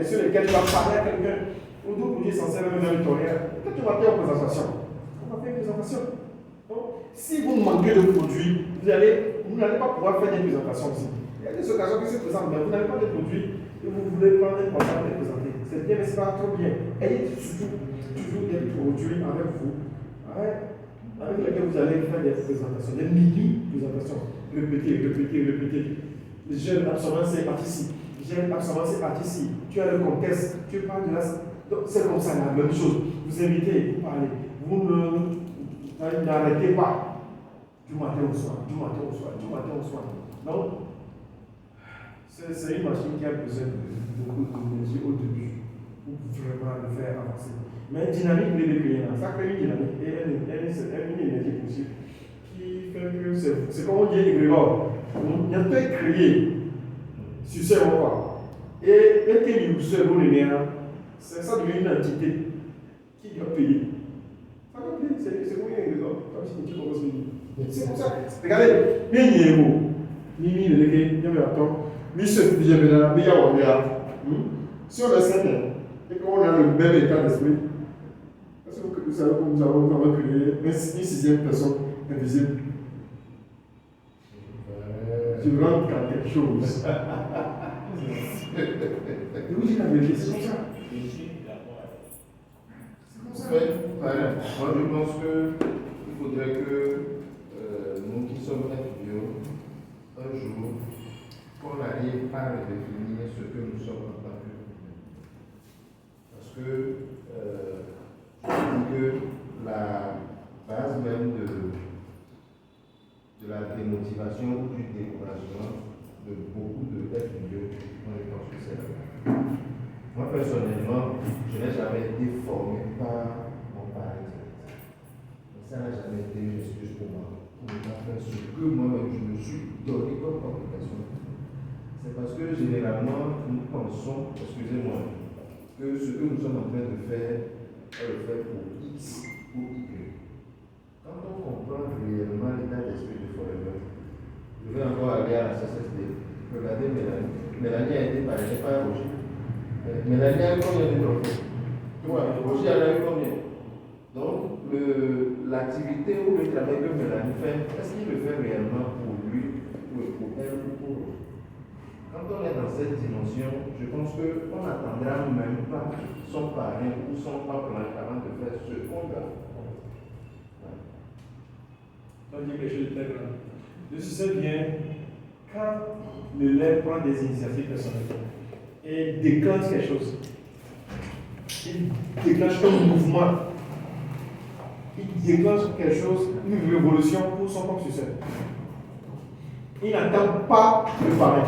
sur lesquels tu vas parler à quelqu'un. Ou d'autres produits essentiels, même dans le tonnerre. Quand tu vas faire une présentation, on va faire une présentation. Donc, si vous manquez de produits, vous n'allez pas pouvoir faire des présentations ici. Il y a des occasions qui se présentent, mais vous n'avez pas de produit et vous voulez prendre un portable et présenter. C'est bien, mais ce n'est pas trop bien. Ayez surtout toujours des produits avec vous, avec lesquels vous allez faire des présentations, des mini-présentations. Répétez. Le gel absorbant, c'est parti ici. Gel absorbant, c'est parti ici. Tu as le contexte, tu parles de la. Donc, c'est comme ça, la même chose. Vous invitez, vous parlez. Vous n'arrêtez pas du matin au soir. Donc, c'est une machine qui a besoin de beaucoup d'énergie au début pour vraiment le faire avancer. Mais dynamique, vous ne rien. Ça crée une dynamique et une énergie possible qui fait que c'est comme on dit Grégor. On a peut créer sur ce repas. Et que nous sommes c'est ça devient une entité qui doit payer. Ça doit payer, c'est pour rien Grégor. C'est comme ça. Regardez, bien y est vous. Mimi le légué, bien me attend. Mi se dit bien bien on regarde. Si on est certain et qu'on a le même état d'esprit, est-ce que vous savez que nous avons créé une sixième personne invisible? Tu rentres dans quelque chose. Et vous dites la vérité, c'est comme ça. Moi, je pense qu'il faudrait que nous qui sommes étudiants, un jour, qu'on arrive à redéfinir ce que nous sommes en tant que. Parce que je dis que la base même de la démotivation ou du découragement de beaucoup d'étudiants, moi je pense que c'est là. Moi personnellement, je n'ai jamais été formé par mon parent. Ça n'a jamais été une excuse pour moi. Pour ne pas faire ce que moi-même je me suis donné comme complication. C'est parce que généralement nous pensons, excusez-moi, que ce que nous sommes en train de faire est le fait pour X ou Y. Quand on comprend réellement l'état d'esprit de Forever, je vais encore aller à la CSSD, regardez Mélanie. Mélanie a été parrainée par Roger. Mélanie a eu combien de trophées? Roger en a eu combien? Donc, l'activité ou le travail que Mélanie fait, est-ce qu'il le fait réellement pour lui, pour elle ou pour eux? Quand on est dans cette dimension, je pense qu'on n'attendra même pas son parrain ou son parent avant de faire ce qu'on doit. On dit quelque chose de très grand. Je sais bien, quand l'élève prend des initiatives personnelles et déclenche quelque chose, il déclenche un mouvement, il déclenche quelque chose, une révolution pour son propre succès. Il n'attend pas le parrain,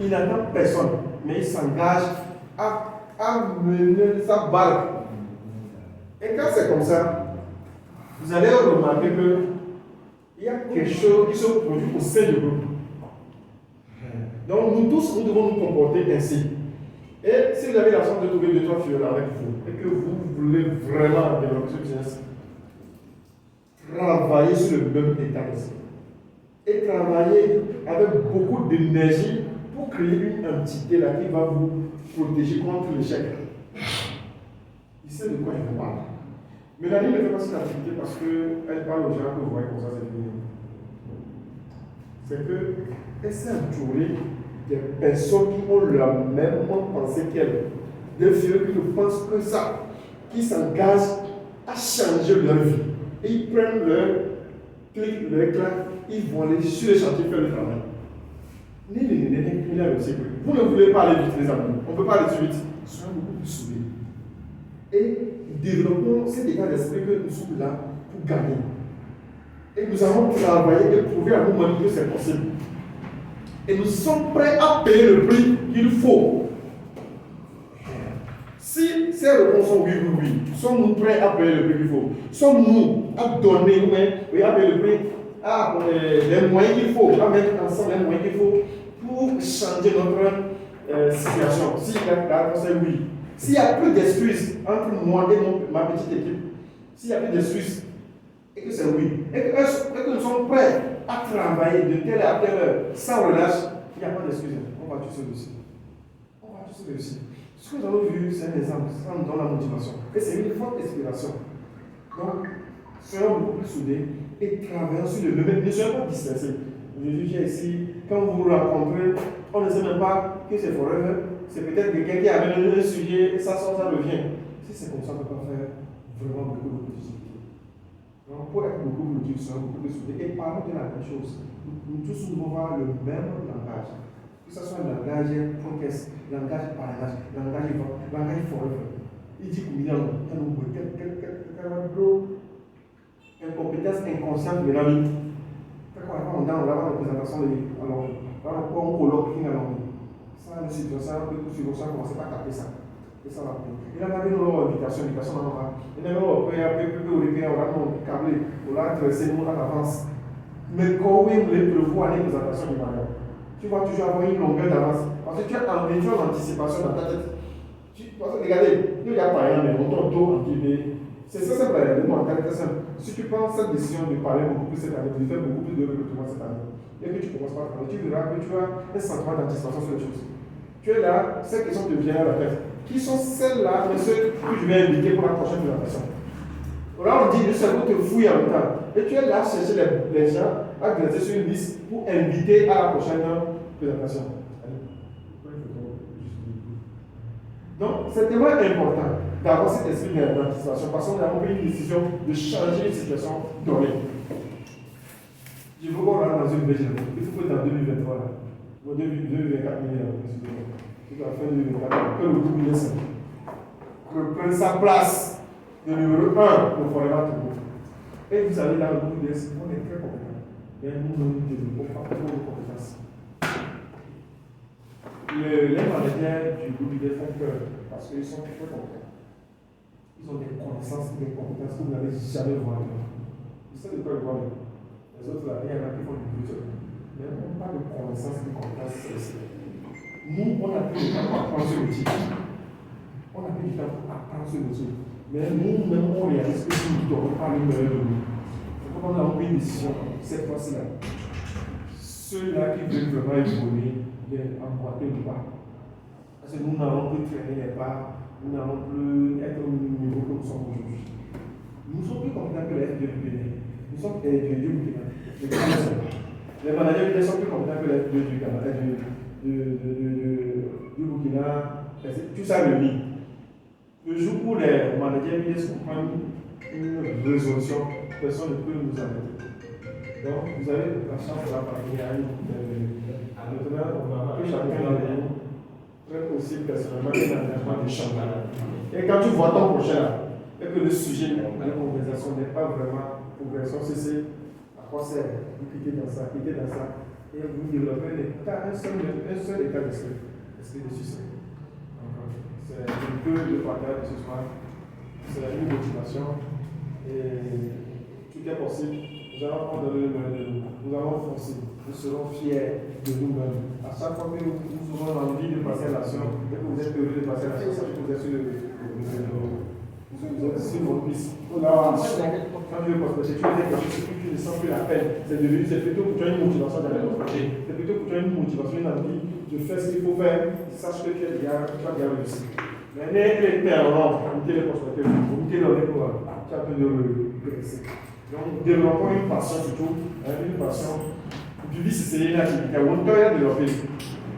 il n'attend personne, mais il s'engage à mener sa barque. Et quand c'est comme ça, vous allez remarquer qu'il y a quelque chose qui se produit au sein du groupe. Donc nous tous, nous devons nous comporter ainsi. Et si vous avez la chance de trouver 2-3 filles avec vous, et que vous voulez vraiment développer ce business, travaillez sur le même état d'esprit. Et travaillez avec beaucoup d'énergie pour créer une entité là qui va vous protéger contre l'échec. Il sait de quoi je vous parle. Mélanie ne fait pas cette activité parce qu'elle parle aux gens que vous voyez comme ça, c'est fini. C'est qu'elle s'est entourée des personnes qui ont la même pensée qu'elle. Des vieux qui ne pensent que ça, qui s'engagent à changer leur vie. Et ils prennent leur clic, leur claque, ils vont aller sur les chantiers faire le travail. Vous ne voulez pas aller vite, les amis. On ne peut pas aller vite. Soyons beaucoup plus soudés. Et développons cet état d'esprit que nous sommes là pour gagner. Et nous allons travailler et prouver à nous-mêmes que c'est possible. Et nous sommes prêts à payer le prix qu'il faut. Si ces réponses sont oui, sommes-nous prêts à payer le prix qu'il faut? Sommes-nous à donner, oui, à payer le prix, les moyens qu'il faut, à mettre ensemble les moyens qu'il faut pour changer notre situation? Si la réponse est oui. S'il n'y a plus d'excuses entre moi et ma petite équipe, s'il n'y a plus d'excuses, et que c'est oui, et que nous sommes prêts à travailler de telle à telle heure, sans relâche, il n'y a pas d'excuses. On va tous réussir. On va tous réussir. Ce que nous avons vu, c'est un exemple, ça nous donne la motivation. Et c'est une forte inspiration. Donc, soyons beaucoup plus soudés et travaillons sur le même. Ne soyons pas dispersés. Jésus dit ici, quand vous vous rencontrez, on ne sait même pas que c'est forever. C'est peut-être quelqu'un qui amène un sujet, ça sort, ça revient. Si c'est comme ça, on ne peut pas faire vraiment beaucoup de productivité. Donc, pour être beaucoup de productif, beaucoup de soutien, et parlons de la même chose. Nous tous devons avoir le même langage. Que ce soit le langage progress, langage parrainage, langage forever. Il dit qu'il y a une compétence inconsciente de la vie. Quand on a la représentation de alors, on colloque qui n'a pas ça, la situation, sur ça, commencez pas à taper ça. Et ça va plus. Il y a une invitation, il y a un câble, on l'a adressé nous à l'avance. Mais quand oui, vous les prévoit à l'invitation du mariage, tu vas toujours avoir une longueur d'avance. Parce que tu as en anticipation dans ta tête. Regardez, il n'y a pas rien, mais on tourne tout en guillemets. C'est ça, c'est le mental très simple. Si tu prends cette décision de parler beaucoup plus cette année, de faire beaucoup plus de recrutement cette année, et que tu commences par parler, tu verras que tu as un sentiment d'anticipation sur les choses. Tu es là, ces questions te viennent à la tête. Qui sont celles-là, mais ceux que je vais inviter pour la prochaine présentation? Là, on dit, le cerveau te fouille en même temps. Et tu es là, chercher les gens à gratter sur une liste pour inviter à la prochaine présentation. Donc, c'est tellement important d'avoir cet esprit d'anticipation parce qu'on a pris une décision de changer une situation donnée. Je veux qu'on rentre dans une nouvelle génération. Il faut que dans 2023, ou 2024, c'est la fin 2024, que le groupe UNES reprenne sa place de numéro 1 au Forever Togo. Et vous savez, dans le groupe UNES, on est très compétents. Mais nous ne développons pas beaucoup de compétences. Les managers du groupe UNES font peur parce qu'ils sont très compétents. Ils ont des connaissances, des compétences que vous n'avez jamais vues. Vous savez de quoi je parle? Les autres, là, il y en a qui font du but. Mais on n'a pas de connaissances, de compétences. Nous, on a pris du temps pour apprendre ce métier. On a pris du temps pour apprendre ce métier. Mais nous-mêmes, on réalise que nous ne devons pas le meilleur de nous. Donc, on a pris une décision cette fois-ci-là. Ceux-là qui veulent vraiment évoluer, emboîter le pas. Parce que nous n'allons plus traîner les pas, nous n'allons plus être au niveau que nous sommes aujourd'hui. Nous sommes plus compétents que les FDE. Nous sommes du Burkina. Les managers sont plus compétents que les FDE du Burkina. Tout ça réuni. Le jour où les managers comprennent une résolution, personne ne peut nous arrêter. Donc, vous avez la chance de la parler à une maintenant, que chacun de nous prenne aussi personnellement un engagement de changement. Et quand tu vois ton prochain, et que le sujet de conversation n'est pas vraiment progression, c'est à quoi sert vous quitter dans ça, et vous développez un seul état d'esprit de succès. C'est un peu le partage de ce soir, c'est une motivation, et tout est possible. Nous allons prendre le main de nous, nous allons foncer, nous serons fiers de nous-mêmes. À chaque fois que nous aurons envie de passer à l'action, et que vous êtes heureux de passer à l'action, sachez que vous êtes sur votre piste. Quand tu veux prospecter, tu veux dire quelque chose que tu ne sens plus la peine. C'est plutôt pour toi une motivation d'aller au projet. C'est plutôt pour toi une motivation, une envie de faire ce qu'il faut faire. Sache que tu vas bien réussir. Mais n'est pas en vous mettez les prospecteurs, vous mettez le pour tu as peu de progresser. Donc, développons une passion surtout, une passion. Du vice, c'est une activité. On doit développer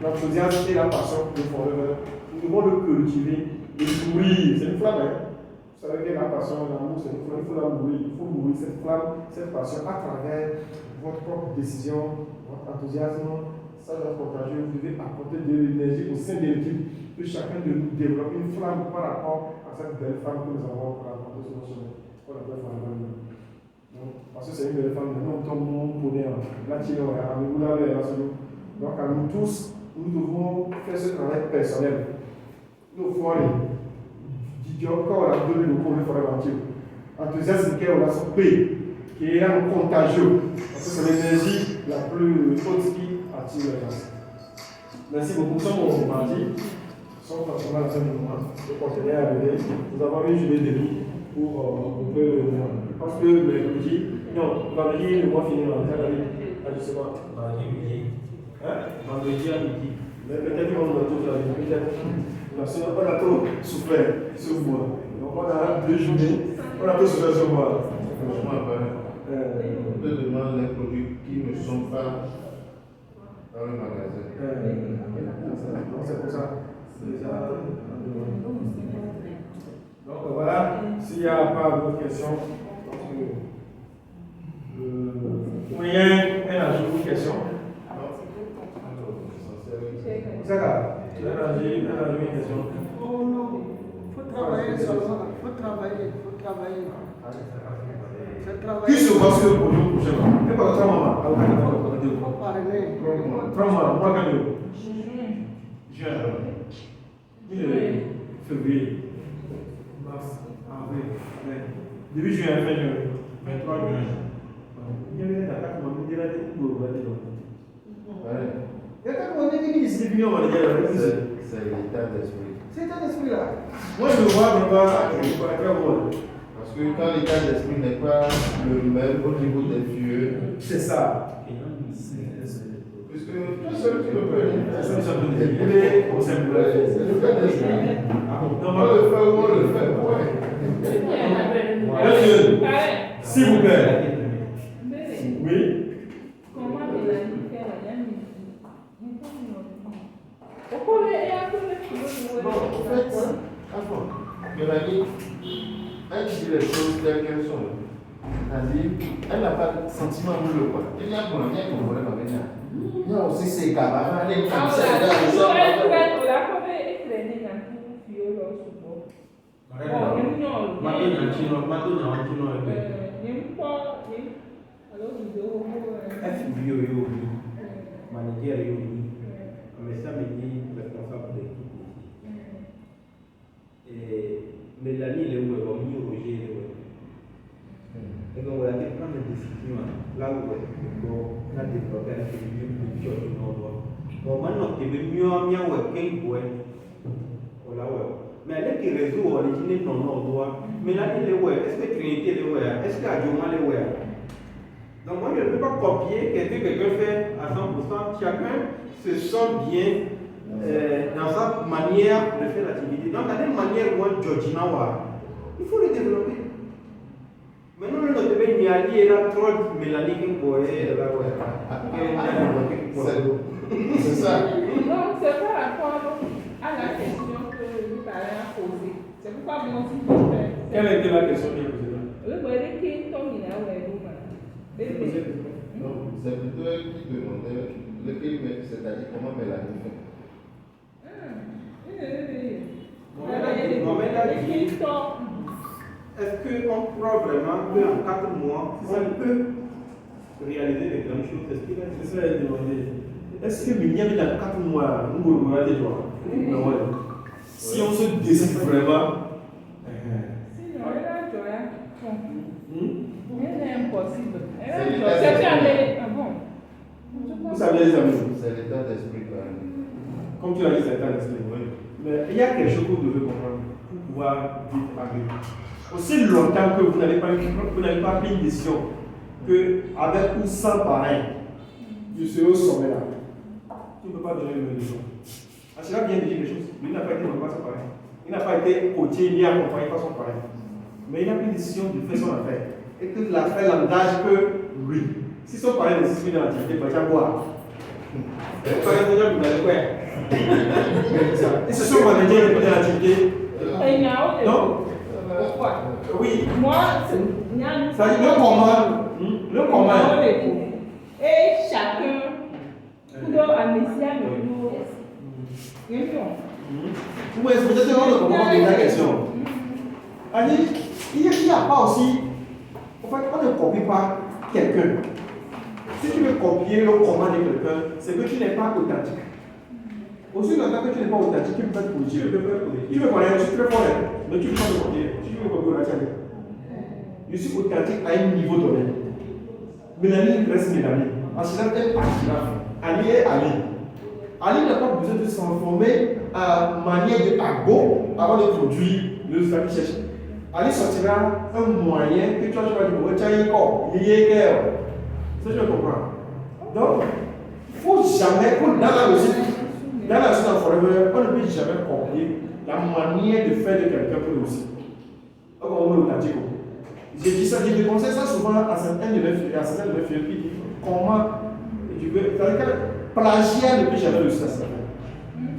l'enthousiasme et la passion de forever. Nous devons le cultiver, le nourrir. C'est une flamme, hein? Vous savez que la passion, l'amour, c'est une flamme. Il faut la nourrir. Il faut nourrir cette flamme, cette passion à travers votre propre décision, votre enthousiasme. Ça doit être partagé. Vous devez apporter de l'énergie au sein de l'équipe. Que chacun de nous développe une flamme par rapport à cette belle femme que nous avons rencontrée sur notre chemin. Pour la belle femme. Parce que c'est une belle femme, nous sommes pour la Chine, vous l'avez là sur nous. Donc à nous tous, nous devons faire ce travail personnel. Nous devons aller. Quand on a donné le cours de Forever. Enthousiasme qui est au son paix, qui est un contagieux. Parce que c'est l'énergie la plus haute qui attire les gens. Merci beaucoup. Nous sommes au mardi. Nous sommes pratiquement à la fin du mois. Le partenaire est arrivé. Nous avons une journée de vie pour un peu. Parce que mercredi, non, vendredi, le mois finit en justement. Vendredi midi. Vendredi à midi. Mais peut-être qu'on a toute la vie. Peut-être. On a trop souffert sur moi. Donc on a 2 journées. On a trop souffert sur moi. Franchement, on peut demander les produits qui ne sont pas Dans le magasin. Donc c'est pour ça. C'est ça. Donc voilà, s'il n'y a pas d'autres questions, ou il y a un ajout ou une question. Saka, tu as un ajout, une question. Oh non, faut travailler seulement, faut travailler. Qui se voit sur le projet prochainement? Et pas 3 mois, Faut parler. 3 mois, moi quand même. Juin. Février. Mars, avril, mai. Début juin, fin juin. 23 juin. Il y avait des attaques, on m'a dit là, des coups, on va dire. Ouais. Il y a des attaques, on m'a dit ici, on va dire. C'est l'état d'esprit. C'est l'état d'esprit là. Moi je le vois, mais pas très bon. Parce que quand l'état d'esprit n'est pas le même au niveau des vieux, C'est ça. puisque toi seul tu le peux. C'est ça, on C'est l'état d'esprit. On le fait ou on le fait. Ouais. S'il vous plaît. Oui. Comment Mélanie fait la même Bon, en fait, avant, Mélanie, elle dit les choses telles qu'elles sont. C'est-à-dire, elle n'a pas de sentiment amoureux, quoi. Il y a un problème avec elle. Non, si c'est capable, elle est comme ça. Mélanie, il est où? Roger, il est où? Et donc, on a dû prendre des décisions là où on a développé la télévision de Dieu du Nord. Bon, maintenant, tu veux mieux en bien, ouais, qu'un boy. Voilà, ouais. Mais elle est qui résout l'origine non Nord. Mélanie, il est où? Est-ce que Trinité, il est où? Est-ce que Adjoma, il est où? Donc, moi, je ne peux pas copier quelqu'un fait à 100%. Chacun se sent bien dans sa manière de faire l'activité. Donc, dans une manière où Georgina, il faut le développer. Maintenant, on devait y aller là, trop Mélanie qui est là, C'est ça. Non, c'est par rapport à la question que vous avez posée. C'est pourquoi moi aussi je fais. Quelle était la question que vous avez posée? Le bonheur qui est tombé là, ouais, vous Non, c'est plutôt elle qui demandait le film, c'est-à-dire comment Mélanie fait. Est-ce qu'on croit vraiment qu'en 4 mois, on peut réaliser des grandes choses? C'est ça qu'elle demandait. Est-ce que Mignon est dans 4 mois, nous pouvons regarder toi? Si on se décide vraiment. Sinon, elle a joie. Elle est impossible. Elle a C'est joie. C'est qu'elle est. Ah bon? Vous savez les amis, C'est l'état d'esprit quand même. comme tu l'as dit, c'est l'état d'esprit. Mais il y a quelque chose que vous devez comprendre pour pouvoir vite arriver. Aussi longtemps que vous n'avez pas pris une décision que avec ou sans parrain, je serai au sommet là. Tu ne peux pas donner une décision. Cela vient de dire quelque chose. Lui n'a pas été nommé par son parrain. Il n'a pas été coaché ni accompagné par son parrain. Mais il a pris une décision de faire son affaire. Et que l'affaire l'engage que lui. Si son parrain ne s'inscrit dans l'activité, il va déjà boire. Et ce sont les médias qui dans l'activité. Non? Pourquoi? Oui. Moi, Ça dit le commun. Le commun. Et chacun doit amnésier le Où est-ce que vous êtes dans le commun de la question? Il n'y a pas aussi. En fait, on ne copie pas quelqu'un. Si tu veux copier le commun de quelqu'un, c'est que tu n'es pas authentique. Aussi longtemps que tu n'es pas authentique, tu peux être positif. Tu veux connaître, tu peux faire, mais tu ne peux pas te copier. Tu veux copier la tienne. Je suis authentique à un niveau donné. Mélanie reste Mélanie. Achilaf est Achilaf. Ali est Ali. Ali n'a pas besoin de se transformer à manière de agbo avant de produire le résultat qu'il cherche. Ali sortira un moyen que tu vas dire, tu as un corps, il y a un cœur. Ça, je comprends. Donc, il ne faut jamais, dans la logique, dans la suite en forever, on ne peut jamais copier la manière de faire de quelqu'un pour réussir. Donc, on est authentique. J'ai dit ça, je conseille ça souvent à certains de mes filles qui disent comment tu veux. C'est-à-dire que plagiat ne peut jamais réussir à ça.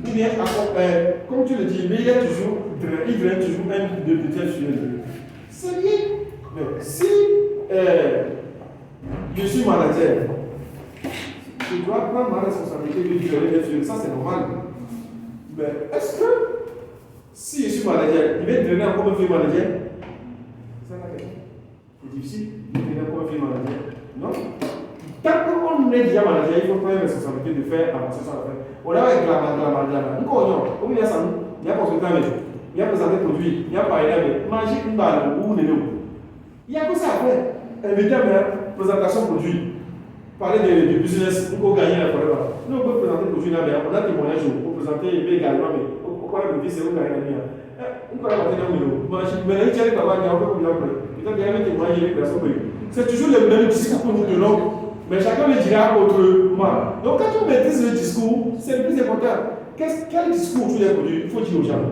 Ou bien, comme tu le dis, mais il draine toujours un de tel sur le. C'est bien. Mais si je suis manager, je dois prendre ma responsabilité de drainer des ça c'est normal. Mais est-ce que si je suis manager, il va drainer encore un vieux manager? C'est la question. C'est difficile de drainer encore un vieux manager. Non? Tant qu'on est déjà manager, il faut prendre la responsabilité de faire avancer son affaire. On a avec la manager. Nous, il y a ça, il y a consultant, il y a présenté produit, il y a parlé avec manger une balle ou une élo. Il y a que ça à faire. Inviter à présentation produit. Parler du business pour gagner la forêt. Nous, on peut présenter le produit là, on a témoignage pour présenter également, mais on peut le dire, c'est où gagner la vie. On peut avoir un numéro. Mais il y a des travail, il y a un peu plus après. Peut-être qu'il y a un témoignage, c'est toujours le même discours que nous donnons, mais chacun le dira autrement. Donc, quand on maîtrise le discours, c'est le plus important. Quel discours autour des produits? Il faut dire aux gens.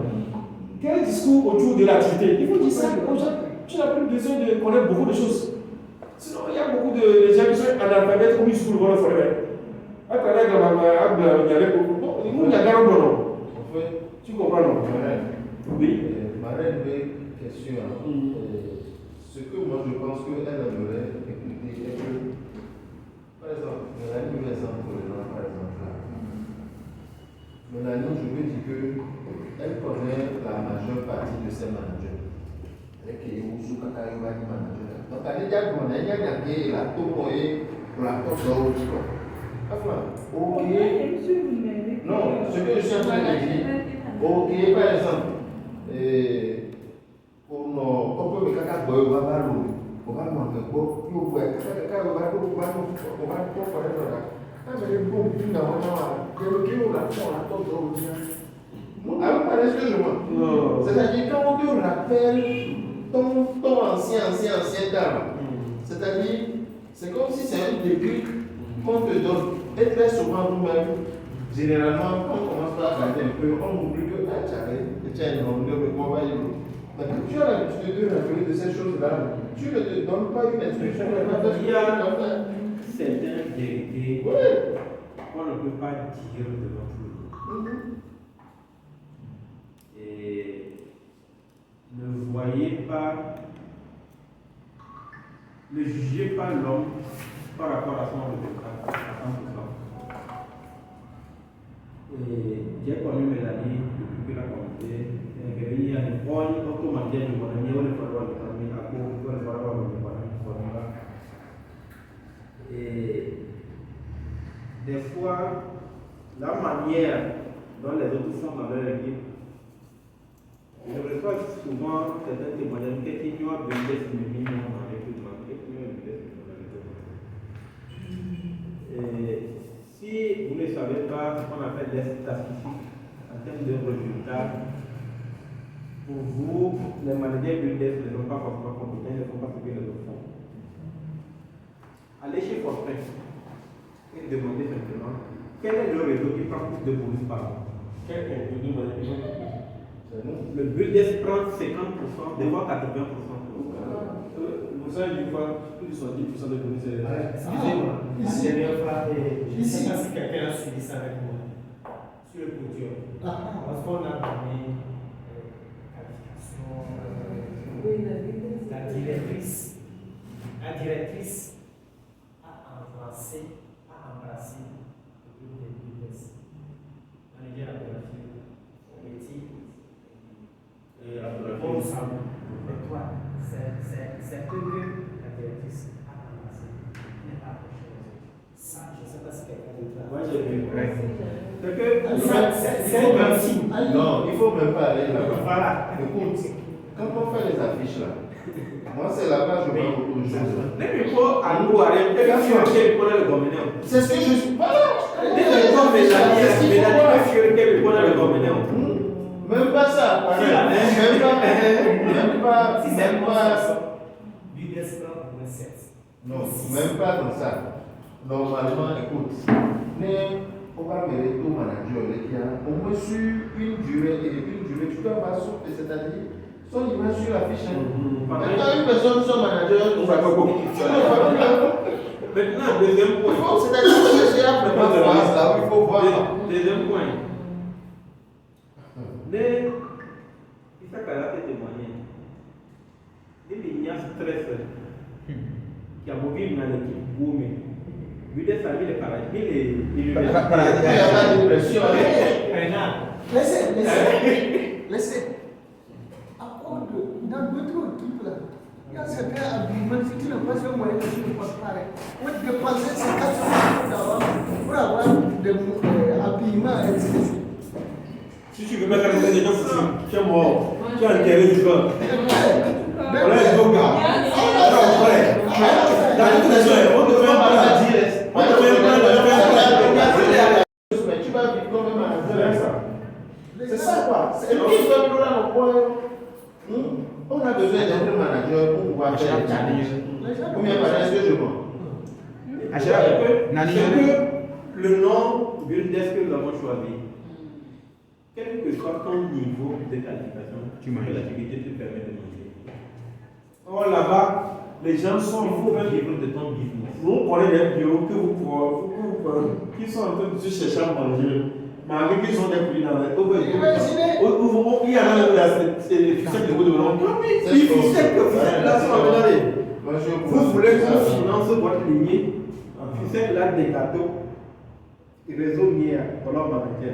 Quel discours autour de l'activité? Il faut dire ça aux gens. Tu n'as plus besoin de connaître beaucoup de choses. Sinon, il y a beaucoup de gens qui sont analphabètes comme ils sont dans la forêt. À travers il y avait beaucoup. Nous, il y a un bon. Tu comprends, non? Oui. Marraine, une question. Ce que moi je pense qu'elle aimerait écouter est que, par exemple, Mélanie veut exemple pour les gens, par exemple, là. Mélanie, je veux dire qu'elle connaît la majeure partie de ses managers. Elle est aussi manager. Donc, elle est déjà bonne, elle a gagné la tour et la porte de l'autre. Enfin, ok. Non, ce que je suis en train de dire, ok, par exemple, on peut me caca boy, on va manquer quoi, on va c'est-à-dire quand on te rappelle ton ancien dame, c'est-à-dire c'est comme si c'est un déclic qu'on te donne. Et très souvent nous-mêmes, généralement, quand on commence par regarder un peu, on oublie que tu as un homme de comment va y aller. Mais quand tu as l'habitude de rappeler de ces choses-là, tu ne te donnes pas une instruction. Il y a certaines vérités qu'on ne peut pas dire devant tout le monde. Et ne voyez pas, ne jugez pas l'homme par rapport à son résultat à 100%. Et j'ai connu Mélanie depuis la communauté. Il y a une bonne automatique de mon ami, on est pas loin de famille, à cause de la parole de mon ami. Et des fois, la manière dont les autres sont dans leur équipe, je reçois souvent certains témoignages qui ont besoin de minimum dans l'équipement, et si vous ne savez pas ce qu'on appelle des statistiques en termes de résultats, pour vous, les managers builders ne sont pas forcément compétents, ils ne font pas ce que les autres font. Allez chez Fortran et demandez simplement quel est le réseau qui prend plus de bonus par an. Quel est le réseau management? Le builder prend 50%, des fois 80%. Vous savez, une fois, plus de 70% de bonus. Excusez-moi, la dernière fois, je ne sais pas si quelqu'un a suivi ça avec moi. Sur le produit. Parce qu'on a donné la directrice a embrassé le groupe des builders. On est bien à la au métier. Et on s'en mais toi, c'est que la directrice a embrassé. Il n'est pas approché les autres. Ça, je ne sais pas si quelqu'un d'autre l'a. Moi, j'ai vu. C'est un grand signe. Non, il ne faut même pas aller là. Voilà. Écoute, quand on fait les affiches là, moi c'est là-bas que je vois beaucoup de choses. Mais il faut à nous arrêter de faire le dominant. C'est ce que je suis. Voilà! Même pas ça. Même pas. Non, même pas comme ça. Normalement, écoute, on va mettre tout manager qui a au moins sur une durée, tu dois pas souffler, c'est-à-dire son image sur la fiche. Quand une personne, son manager, Maintenant, deuxième point. C'est-à-dire que j'ai appris ma phrase là où il faut voir. Deuxième point. Mais, il faut qu'elle a fait témoigner. Il y a stress qui a mobile dans l'équipe Goumé. Vu des familles, les paradis, il y a pas de pression. Laissez. À cause de, dans d'autres équipes là, il y a certains habillements, si tu n'as pas ce moyen de ne pas pareil. On va dépenser 50 € pour avoir des habillements, etc. Si tu veux mettre un des gens foutus, tu es mort. Tu as enterré du joueur. Voilà les deux gars. Dans toutes les zones, on te fait un plan. On te fait un plan. Mais tu vas vivre comme un manager. C'est ça quoi. C'est nous qui sommes là au point. On a besoin d'un manager pour pouvoir faire les challenges. Combien par est-ce que je vois? C'est que le nom du desk que nous avons choisi, quel que soit ton niveau de qualification, que l'activité te permet de manger. Oh là-bas, les gens sont Il faut vivre de ton business. Vous prenez des bureaux que vous qui sont en train de se chercher à manger. Malgré qu'ils ont des prix dans les. Il y en a même des ficelles de vous de l'eau. Les ficelles là sont abandonnées. Vous voulez qu'on finance votre lignée, ficelle là des gâteaux, réseau miel, alors manager.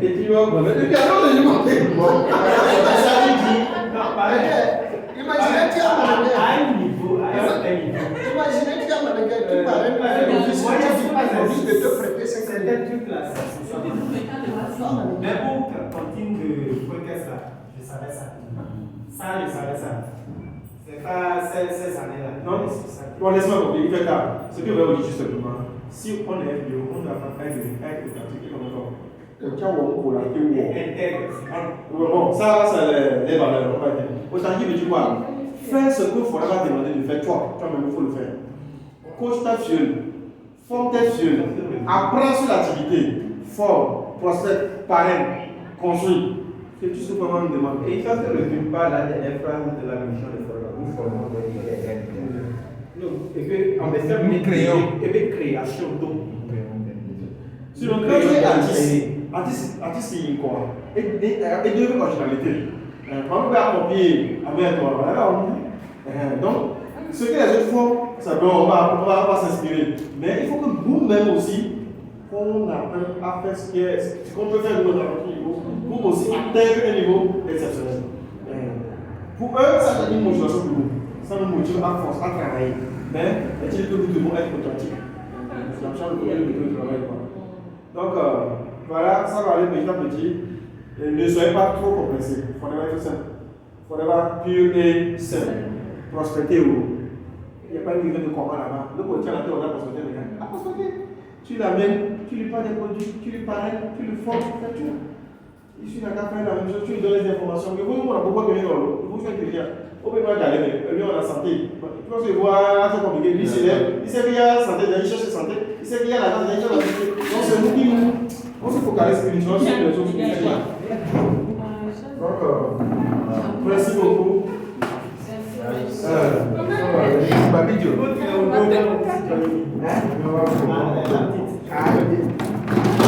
Et tu vois, le gâteau est alimenté. Imaginez qu'il y a un manager. À un niveau. Imaginez qu'il y a un manager qui parraine un office de te prêter 5 000 C'était un truc là, mais pour cantine de podcast là, je savais ça. Ça, je savais ça. C'est pas ces années-là. Non, bon, laisse-moi comprendre. Il fait tard. Ce que je vais vous dire justement, si on est FBO, on a fait un de pratique comme ça. Bon, ça, c'est les valeurs. Autant dire, tu vois, fais ce qu'il faudra pas demander de faire toi-même, il faut le faire. Coach ta fiole, forme tes fioles, apprends sur l'activité, forme, prospecte, parraine, construis. C'est tout ce que vraiment nous demande. Et ça ne se résume pas à la dernière phrase de la mission de Forum. Nous formons et que en essayant de créer création donc. Si on crée artiste qui quoi et deux originalités. On va copier avec toi. Donc, ce que les autres font, ça peut, on va s'inspirer. Mais il faut que nous-mêmes aussi, qu'on apprenne à faire ce qu'on peut faire de notre niveau pour aussi atteindre un niveau exceptionnel. Pour eux, ça donne une motivation pour nous. Ça nous motive à force, à travailler. Mais est-il que nous devons être authentiques? C'est la chambre de travail. Donc, voilà, ça va aller petit à petit. Ne soyez pas trop complexés. Il faudra être simple. Il faudra pur et simple. Prospecter où il n'y a pas une de combat là-bas. Le côté à la tête, on a prospecté le gars. À prospecter. Tu l'amènes, tu lui parles des produits, tu lui parles, tu lui formes, tu fais tout. Il suffit d'avoir fait la même chose, tu lui donnes les informations. Mais vous, on a beaucoup gagné dans l'eau. Vous faites plaisir. Au peut pas galérer, mais lui, on a santé. Tu penses que voilà, c'est compliqué. Lui, c'est l'air. Il sait qu'il y a la santé, il cherche la santé. Il sait qu'il y a la santé, il cherche la santé. Donc, c'est nous qui nous. On se focalise spirituellement sur les choses qui sont là. Donc, merci beaucoup. Merci.